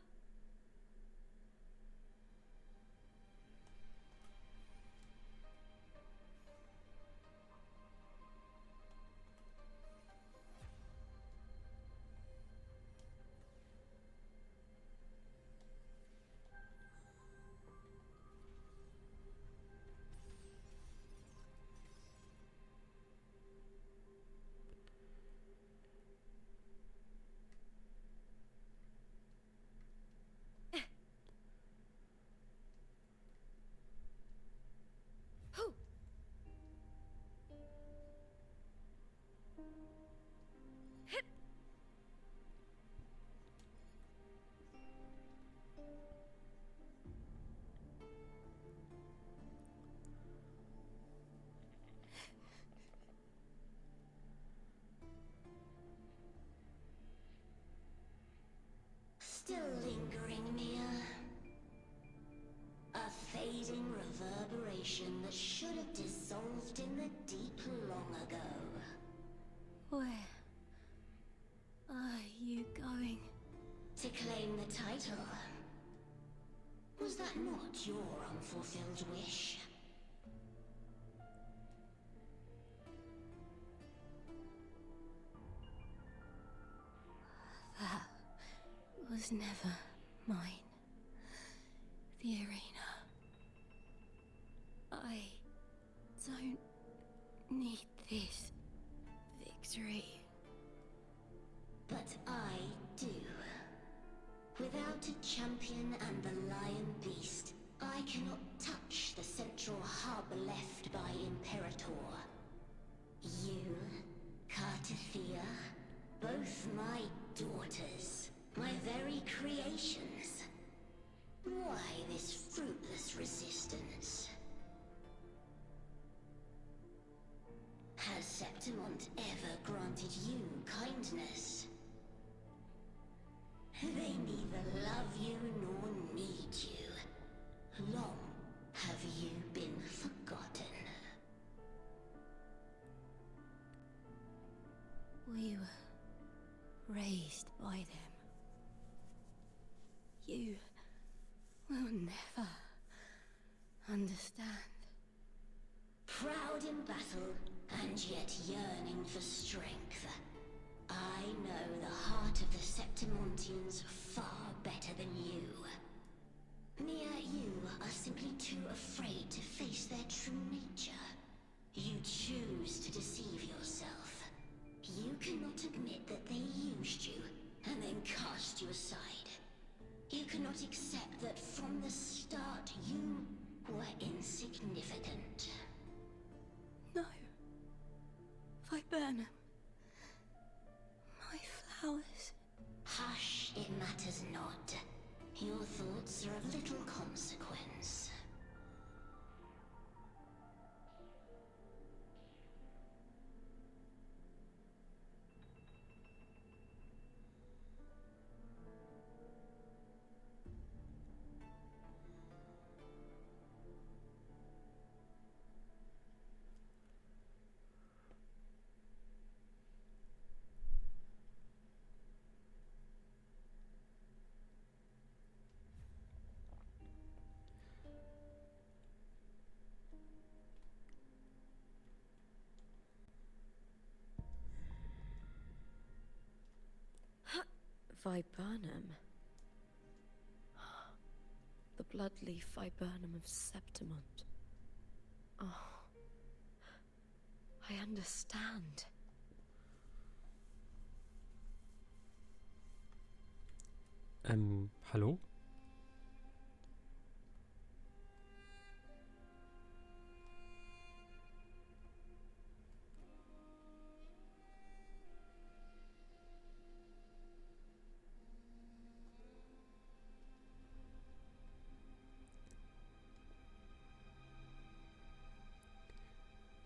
Still lingering, Mia. A fading reverberation that should have dissolved in the deep long ago. To claim the title. Was that not your unfulfilled wish? That was never mine. The arena. I don't need this victory. But I do. Without a champion and the lion beast, I cannot touch the central hub left by Imperator. You, Cartathea, both my daughters, my very creations. Why this fruitless resistance? Has Septimont ever granted you kindness? They neither love you nor need you. Long have you been forgotten. We were raised by them. You will never understand. Proud in battle, and yet yearning for strength. I know the heart of the Septimontians far better than you. Mere you are simply too afraid to face their true nature. You choose to deceive yourself. You cannot admit that they used you, and then cast you aside. You cannot accept that from the start you were insignificant. No. Viburnum. My flowers. Hush, it matters not. Your thoughts are of little consequence. Viburnum. The bloodleaf viburnum of Septimont. Oh. I understand. Hallo?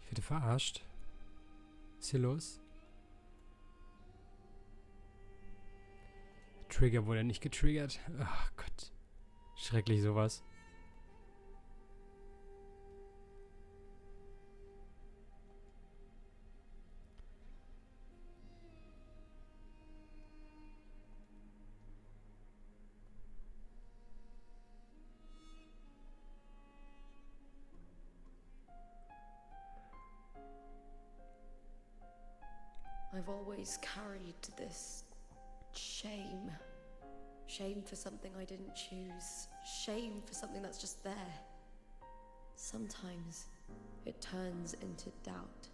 Ich werde verarscht. Was ist hier los? Trigger wurde nicht getriggert. Ach Gott. Schrecklich sowas. I've always carried this shame. Shame for something I didn't choose. Shame for something that's just there. Sometimes it turns into doubt.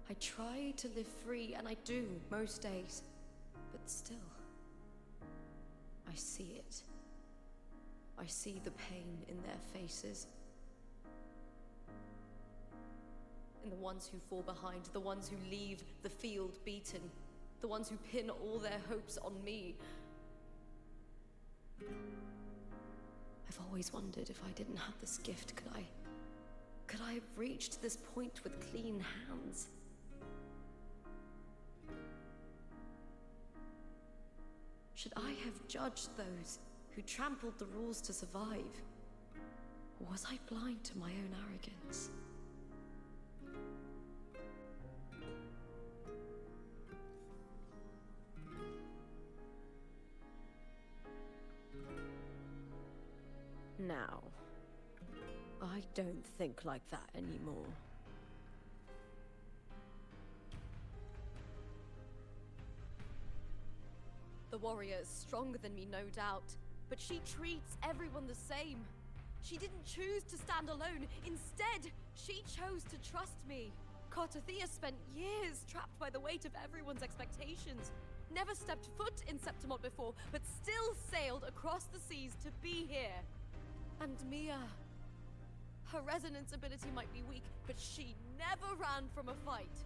I try to live free, and I do most days. But still, I see it. I see the pain in their faces. In the ones who fall behind, the ones who leave the field beaten, the ones who pin all their hopes on me. I've always wondered if I didn't have this gift, could I have reached this point with clean hands? Should I have judged those who trampled the rules to survive? Or was I blind to my own arrogance? don't think like that anymore. The warrior is stronger than me, no doubt, but she treats everyone the same. She didn't choose to stand alone. Instead, she chose to trust me. Cartathea spent years trapped by the weight of everyone's expectations. Never stepped foot in Septimont before, but still sailed across the seas to be here. And Mia... her resonance ability might be weak, but she never ran from a fight.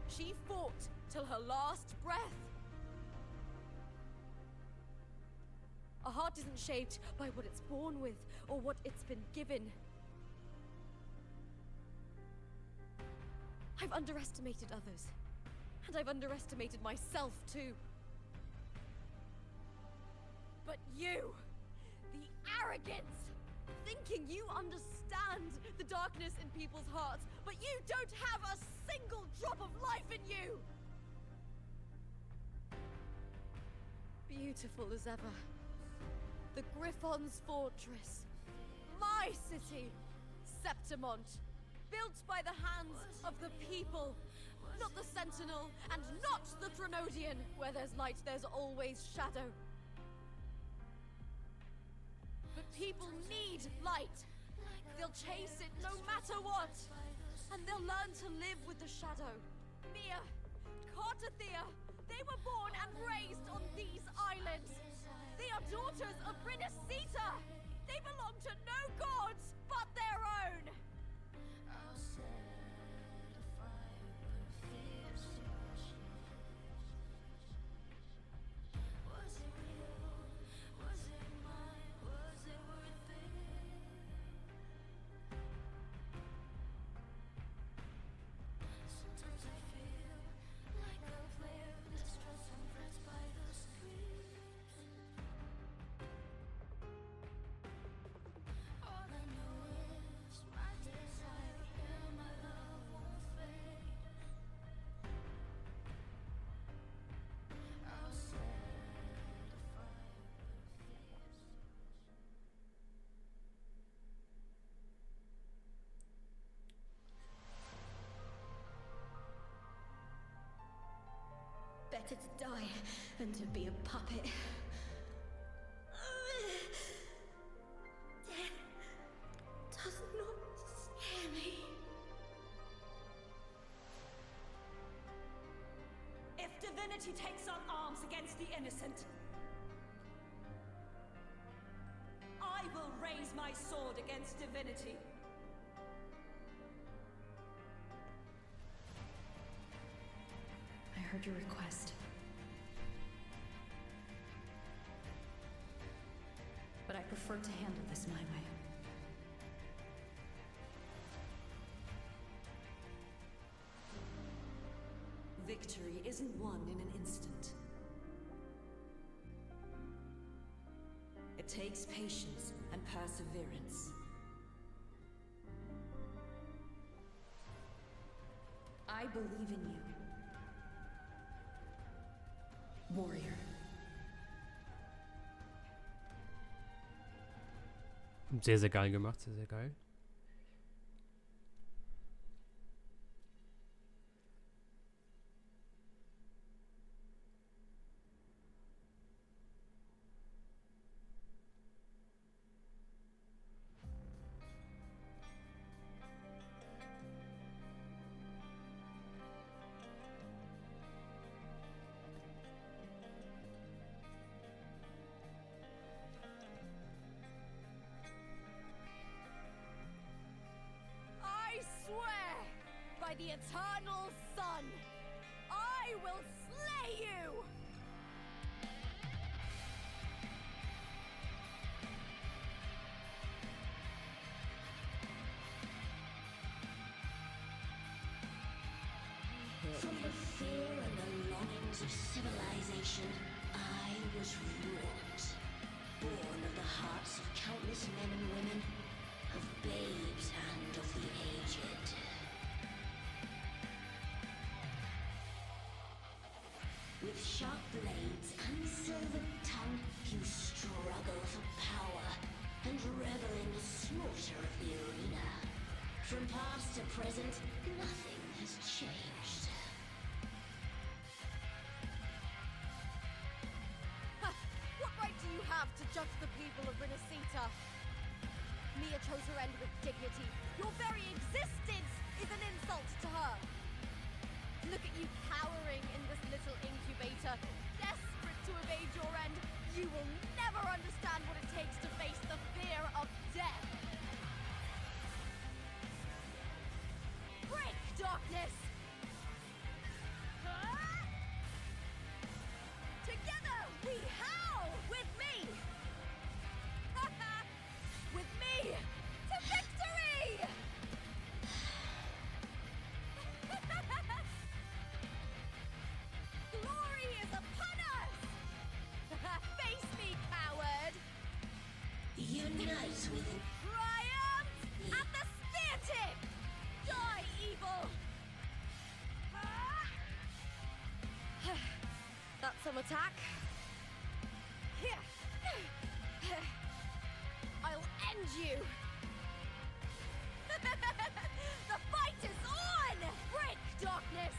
She fought till her last breath. A heart isn't shaped by what it's born with, or what it's been given. I've underestimated others, and I've underestimated myself too. But you, the arrogance, thinking you understand the darkness in people's hearts, but you don't have a single drop of life in you! Beautiful as ever. The Griffon's fortress. My city, Septimont. Built by the hands of the people. Not the Sentinel, and not the Trinodian. Where there's light, there's always shadow. But people need light. They'll chase it no matter what. And they'll learn to live with the shadow. Mia, Cartathea, they were born and raised on these islands. They are daughters of Brinacita! They belong to no gods but their own! Better to die than to be a puppet. Death does not scare me. If divinity takes up arms against the innocent, I will raise my sword against divinity. I heard your request. But I prefer to handle this my way. Victory isn't won in an instant. It takes patience and perseverance. I believe in you. Warrior. Sehr, sehr geil gemacht, sehr, sehr geil. By the eternal sun, I will slay you! From the fear and the longings of civilization, I was wrought. Born of the hearts of countless men and women, of babes and of the aged. With sharp blades and silver tongue, you struggle for power and revel in the slaughter of the arena. From past to present, nothing has changed. What right do you have to judge the people of Renacita? Mia chose her end with dignity. Your very existence is an insult to her. Look at you cowering in this little incubator, desperate to evade your end. You will never understand what it takes to face the fear of death. Break, darkness! Together we howl with me! With me to victory! Glory is upon us! Face me, coward! Unite with Triumph at the spear tip! Die, evil! That's some attack. I'll end you! The fight is on! Break, darkness!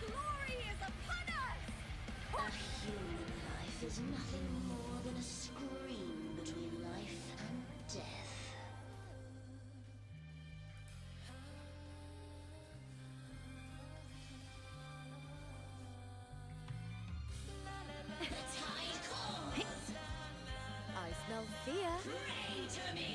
Glory is upon us! a human life is nothing more than a scream between life and death. The tide calls. I smell fear. Pray to me.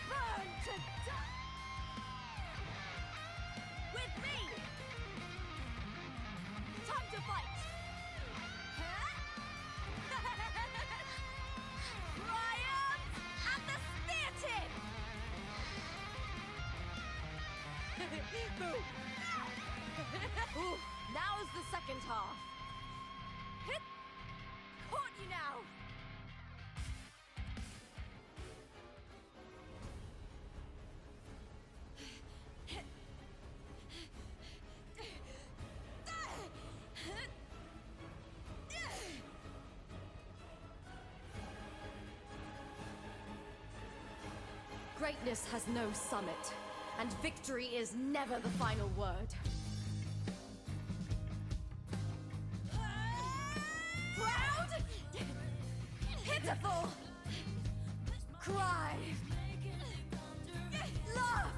Burn to dust! With me! Time to fight! Triumph at the spear tip! Boom! Ooh, now's the second half. Hit! Caught you now! Greatness has no summit, and victory is never the final word. Proud? Pitiful? Cry? Love?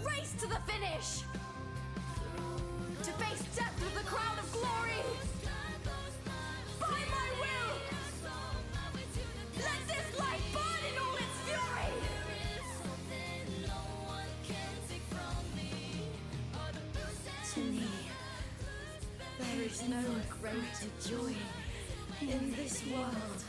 Race to the finish! To face death with the crown of glory! By my will! Let this light burn in all its fury! To me, there is no greater joy in this world.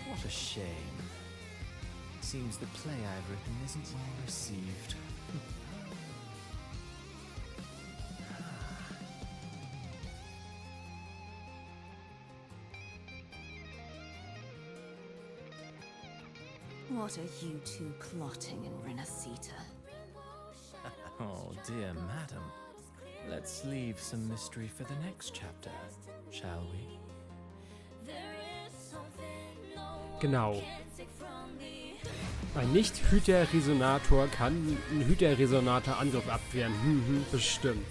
What a shame. Seems the play I've written isn't well received. What are you two plotting in Renacita? Oh, dear madam. Let's leave some mystery for the next chapter, shall we? Genau. Ein Nicht-Hydra-Resonator kann einen Hydra-Resonator-Angriff abwehren. Bestimmt.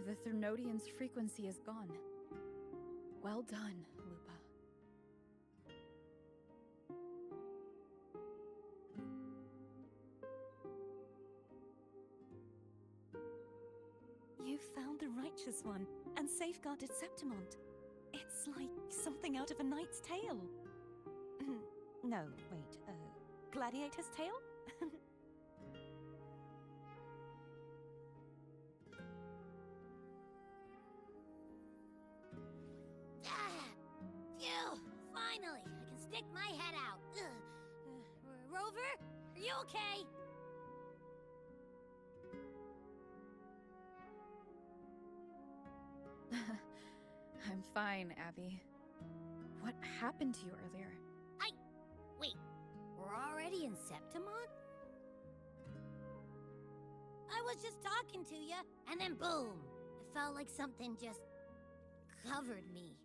The Threnodian's frequency is gone. Well done, Lupa. You found the righteous one and safeguarded Septimont. It's like something out of a knight's tale. No, wait, gladiator's tale? Phew! Finally, I can stick my head out. Rover, are you okay? I'm fine, Abby. What happened to you earlier? Wait, we're already in Septimont? I was just talking to you, and then boom! It felt like something just covered me.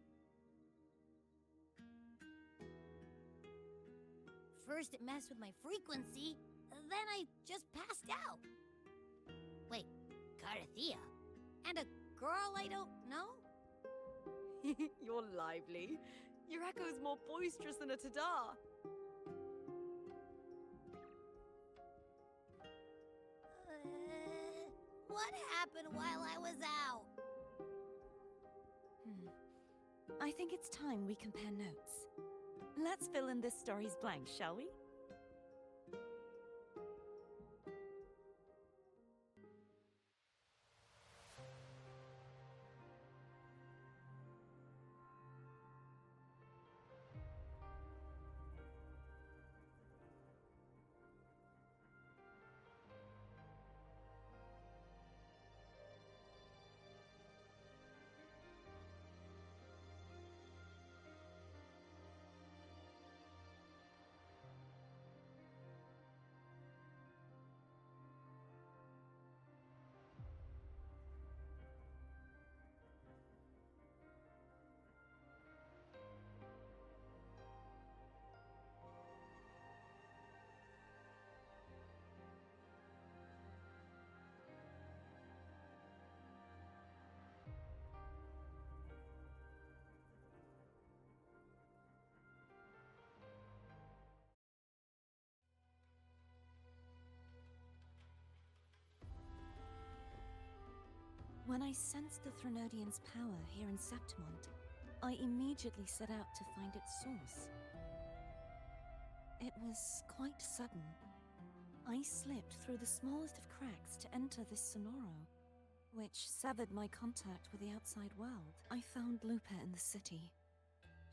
First it messed with my frequency, then I just passed out. Wait, Carthea? And a girl I don't know? You're lively. Your echo's more boisterous than a tada. What happened while I was out? I think it's time we compare notes. Let's fill in this story's blanks, shall we? When I sensed the Threnodian's power here in Septimont, I immediately set out to find its source. It was quite sudden. I slipped through the smallest of cracks to enter this Sonoro, which severed my contact with the outside world. I found Lupa in the city.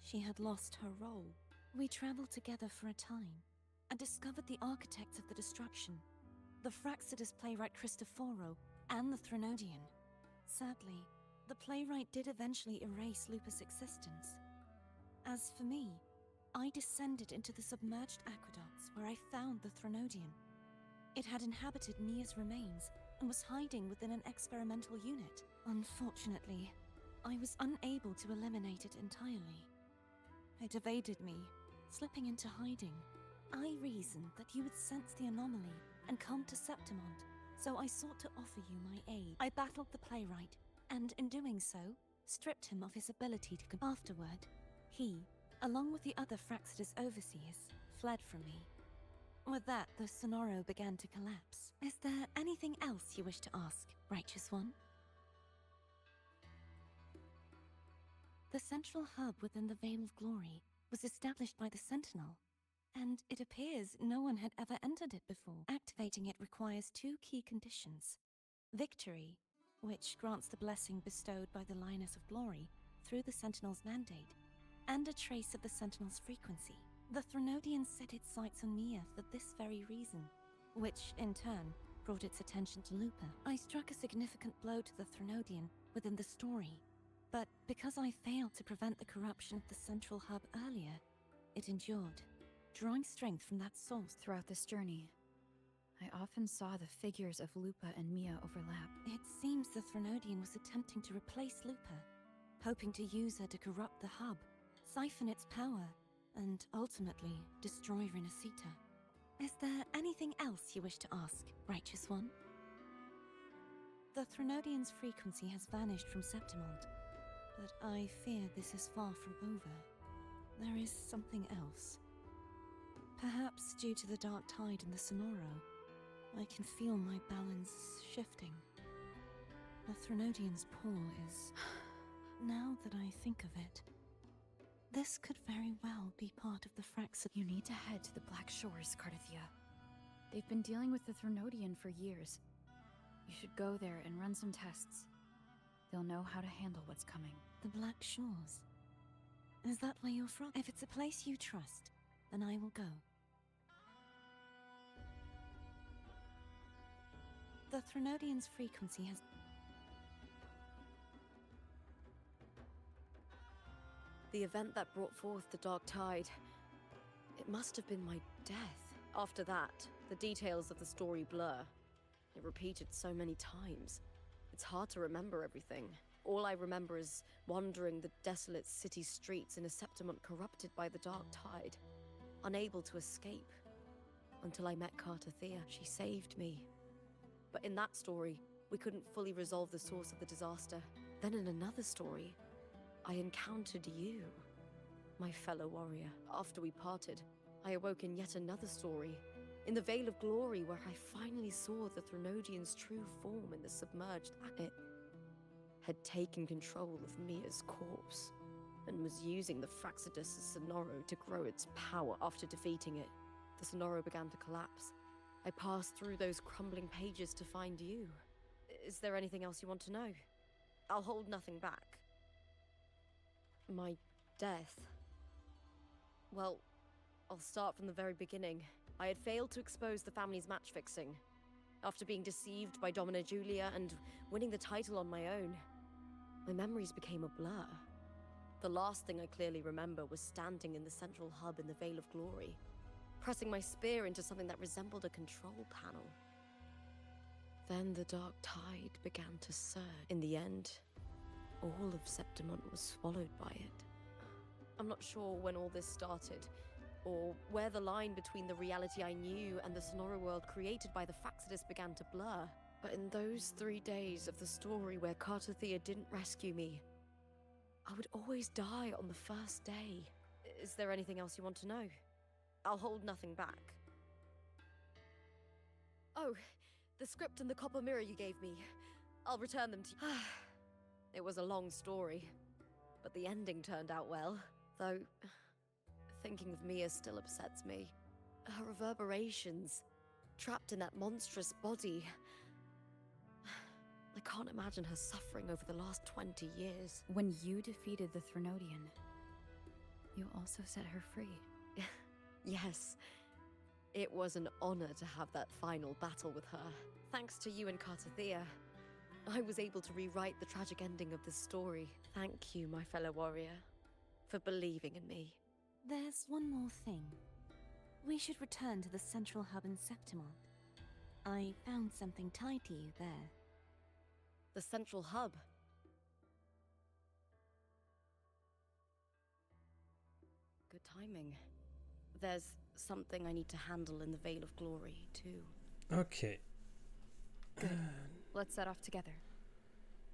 She had lost her role. We traveled together for a time, and discovered the architects of the destruction, the Fraxidus playwright Cristoforo, and the Threnodian. Sadly, the playwright did eventually erase Lupa's existence. As for me, I descended into the submerged aqueducts where I found the Threnodian. It had inhabited Mia's remains and was hiding within an experimental unit. Unfortunately, I was unable to eliminate it entirely. It evaded me, slipping into hiding. I reasoned that you would sense the anomaly and come to Septimont, so I sought to offer you my aid. I battled the playwright, and in doing so, stripped him of his ability to Afterward, he, along with the other Fraxidus overseers, fled from me. With that, the Sonoro began to collapse. Is there anything else you wish to ask, Righteous One? The central hub within the Veil of Glory was established by the Sentinel, and it appears no one had ever entered it before. Activating it requires two key conditions. Victory, which grants the blessing bestowed by the Lioness of Glory through the Sentinel's mandate, and a trace of the Sentinel's frequency. The Threnodian set its sights on Mia for this very reason, which, in turn, brought its attention to Lupa. I struck a significant blow to the Threnodian within the story, but because I failed to prevent the corruption of the central hub earlier, it endured, drawing strength from that source. Throughout this journey, I often saw the figures of Lupa and Mia overlap. It seems the Threnodian was attempting to replace Lupa, hoping to use her to corrupt the hub, siphon its power, and ultimately destroy Renacita. Is there anything else you wish to ask, Righteous One? The Threnodian's frequency has vanished from Septimont, but I fear this is far from over. There is something else. Perhaps due to the dark tide in the Sonoro, I can feel my balance shifting. The Threnodian's pull is... Now that I think of it, this could very well be part of the Frax... You need to head to the Black Shores, Cardathia. They've been dealing with the Threnodian for years. You should go there and run some tests. They'll know how to handle what's coming. The Black Shores? Is that where you're from? If it's a place you trust, then I will go. The Threnodian's frequency has... The event that brought forth the dark tide. It must have been my death. After that, the details of the story blur. It repeated so many times. It's hard to remember everything. All I remember is wandering the desolate city streets in a Septimont corrupted by the dark tide, unable to escape. Until I met Cardathia. She saved me. But in that story, we couldn't fully resolve the source of the disaster. Then in another story, I encountered you, my fellow warrior. After we parted, I awoke in yet another story, in the Veil of Glory, where I finally saw the Threnodian's true form in the submerged... It had taken control of Mia's corpse, and was using the Fraxidus' Sonoro to grow its power. After defeating it, the Sonoro began to collapse. I passed through those crumbling pages to find you. Is there anything else you want to know? I'll hold nothing back. My death. Well, I'll start from the very beginning. I had failed to expose the family's match-fixing. After being deceived by Domina Julia and winning the title on my own, my memories became a blur. The last thing I clearly remember was standing in the central hub in the Veil of Glory, pressing my spear into something that resembled a control panel. Then the dark tide began to surge. In the end, all of Septimont was swallowed by it. I'm not sure when all this started, or where the line between the reality I knew and the Sonoro world created by the Fraxidus began to blur. But in those 3 days of the story where Cardathia didn't rescue me, I would always die on the first day. Is there anything else you want to know? I'll hold nothing back. Oh, the script and the copper mirror you gave me. I'll return them to you. It was a long story, but the ending turned out well. Though, thinking of Mia still upsets me. Her reverberations, trapped in that monstrous body. I can't imagine her suffering over the last 20 years. When you defeated the Threnodian, you also set her free. Yes. It was an honor to have that final battle with her. Thanks to you and Cardathia, I was able to rewrite the tragic ending of this story. Thank you, my fellow warrior, for believing in me. There's one more thing. We should return to the central hub in Septimont. I found something tied to you there. The central hub? Good timing. There's something I need to handle in the Veil of Glory, too. Okay. Good. Let's set off together.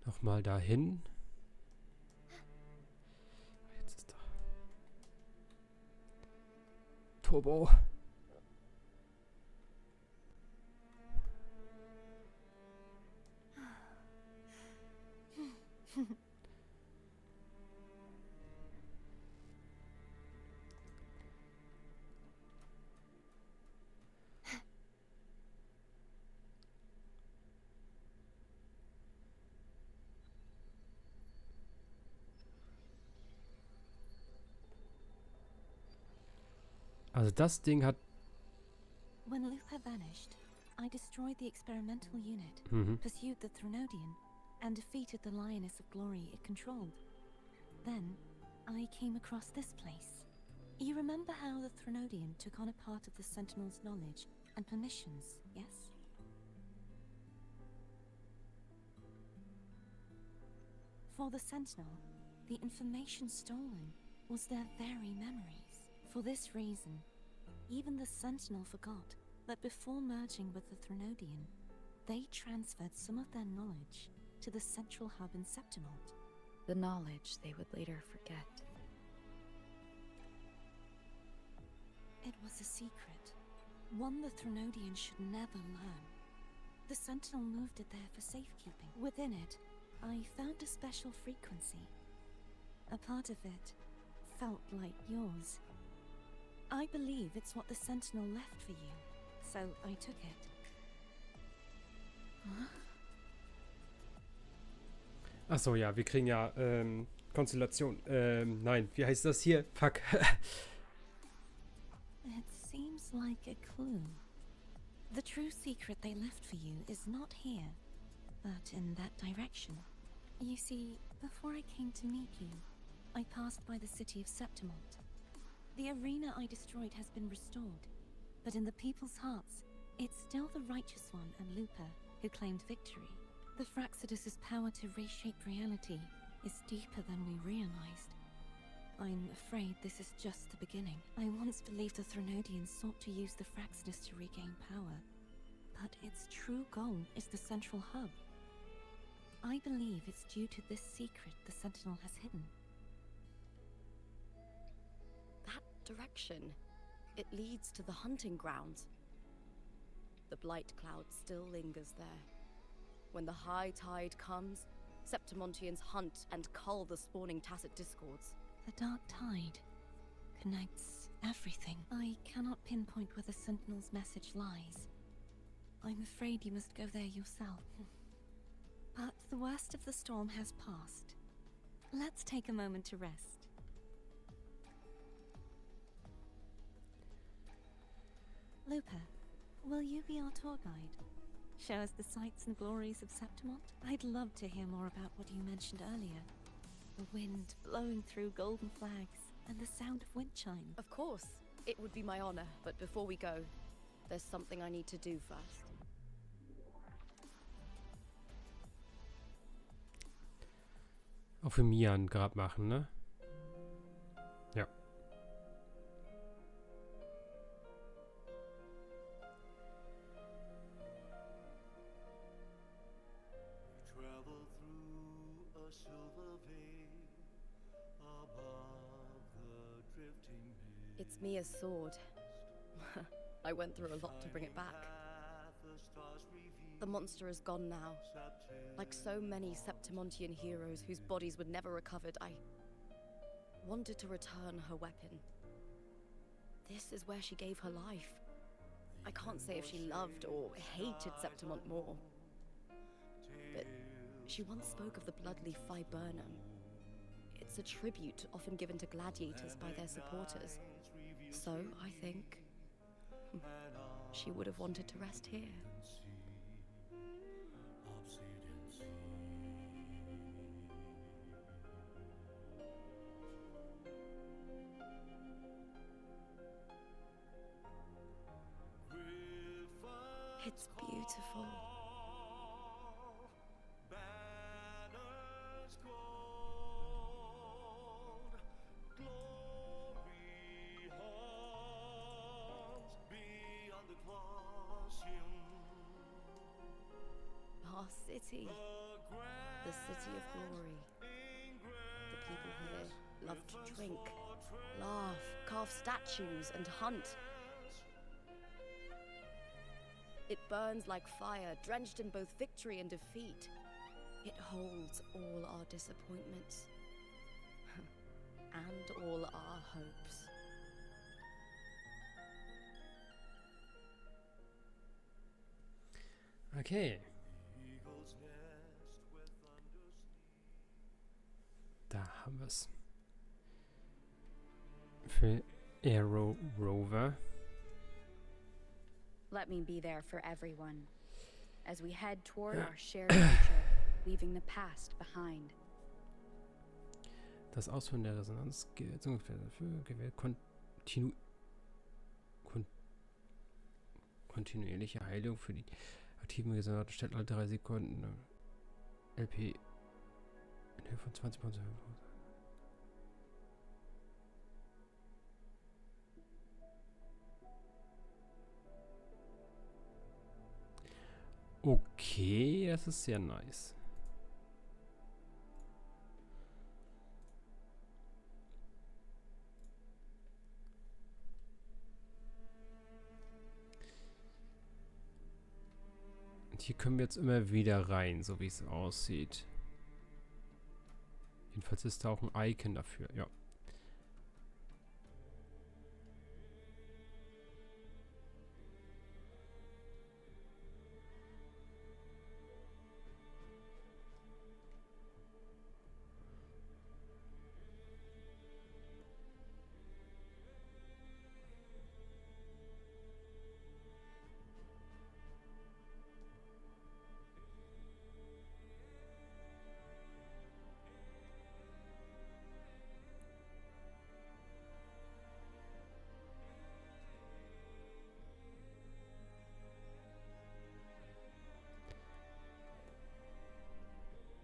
Nochmal dahin. Jetzt ist da. Turbo. Also das Ding hat... When Luther vanished, I destroyed the experimental unit, pursued the Threnodian, and defeated the Lioness of Glory it controlled. Then, I came across this place. You remember how the Threnodian took on a part of the Sentinel's knowledge and permissions, yes? For the Sentinel, the information stolen was their very memories. For this reason, even the Sentinel forgot that before merging with the Threnodian, they transferred some of their knowledge to the central hub in Septimont. The knowledge they would later forget. It was a secret, one the Threnodians should never learn. The Sentinel moved it there for safekeeping. Within it, I found a special frequency. A part of it felt like yours. I believe it's what the Sentinel left for you, so I took it. Achso, ja, wir kriegen ja Konstellation. Nein, wie heißt das hier? Fuck. It seems like a clue. The true secret they left for you is not here, but in that direction. You see, before I came to meet you, I passed by the city of Septimont. The arena I destroyed has been restored, but in the people's hearts, it's still the Righteous One and Lupa who claimed victory. The Fraxidus' power to reshape reality is deeper than we realized. I'm afraid this is just the beginning. I once believed the Threnodians sought to use the Fraxidus to regain power, but its true goal is the central hub. I believe it's due to this secret the Sentinel has hidden. That direction, it leads to the hunting grounds. The blight cloud still lingers there. When the high tide comes, Septimontians hunt and cull the spawning Tacit Discords. The dark tide connects everything. I cannot pinpoint where the Sentinel's message lies. I'm afraid you must go there yourself. But the worst of the storm has passed. Let's take a moment to rest. Lupa, will you be our tour guide? Show us the sights and glories of Septimont? I'd love to hear more about what you mentioned earlier. The wind blowing through golden flags and the sound of wind chime. Of course, it would be my honor, but before we go, there's something I need to do first. Auch für Mia ein Grab machen, ne? Ja. It's Mia's sword. I went through a lot to bring it back. The monster is gone now. Like so many Septimontian heroes whose bodies were never recovered, I wanted to return her weapon. This is where she gave her life. I can't say if she loved or hated Septimont more. But she once spoke of the blood-leaf viburnum. It's a tribute often given to gladiators by their supporters. So, I think she would have wanted to rest here. It's beautiful. Our city, the city of glory. The people here love to drink, laugh, carve statues, and hunt. It burns like fire, drenched in both victory and defeat. It holds all our disappointments and all our hopes. Okay. Da haben wir es. Für Rover. Let me be there for everyone, as we head toward our shared future, leaving the past behind. Das Ausführen der Resonanz gilt ungefähr dafür, gewählt kontinuierliche Heilung für die aktiven gesonderten Städte alle 3 Sekunden. LP in Höhe von 20%. Okay, das ist sehr nice. Und hier können wir jetzt immer wieder rein, so wie es aussieht. Jedenfalls ist da auch ein Icon dafür, ja.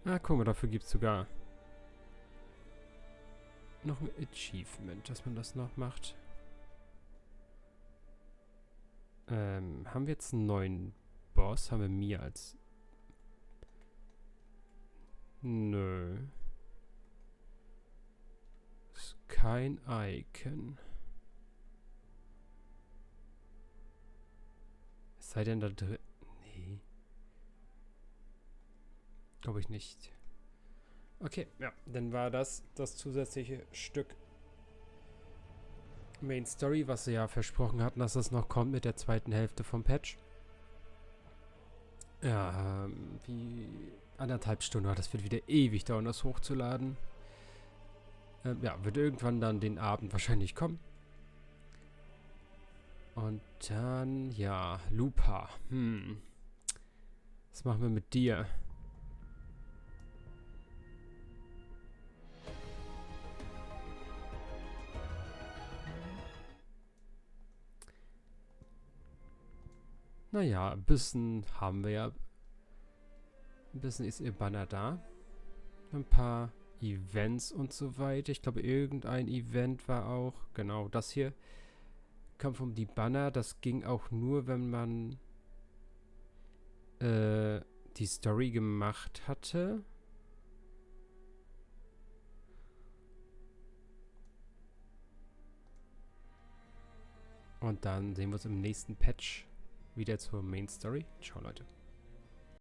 Ah, guck mal, dafür gibt es sogar noch ein Achievement, dass man das noch macht. Haben wir jetzt einen neuen Boss? Haben wir Mia als... Nö. Ist kein Icon. Es sei denn da drin... Nee. Glaube ich nicht. Okay, ja, dann war das zusätzliche Stück Main Story, was sie ja versprochen hatten, dass es noch kommt mit der zweiten Hälfte vom Patch. Ja, wie 1,5 Stunden, das wird wieder ewig dauern, das hochzuladen. Ja, wird irgendwann dann den Abend wahrscheinlich kommen. Und dann, ja, Lupa. Was machen wir mit dir? Naja, ein bisschen haben wir ja. Ein bisschen ist ihr Banner da. Ein paar Events und so weiter. Ich glaube, irgendein Event war auch. Genau, das hier. Kampf um die Banner. Das ging auch nur, wenn man die Story gemacht hatte. Und dann sehen wir uns im nächsten Patch wieder zur Main Story. Ciao, Leute.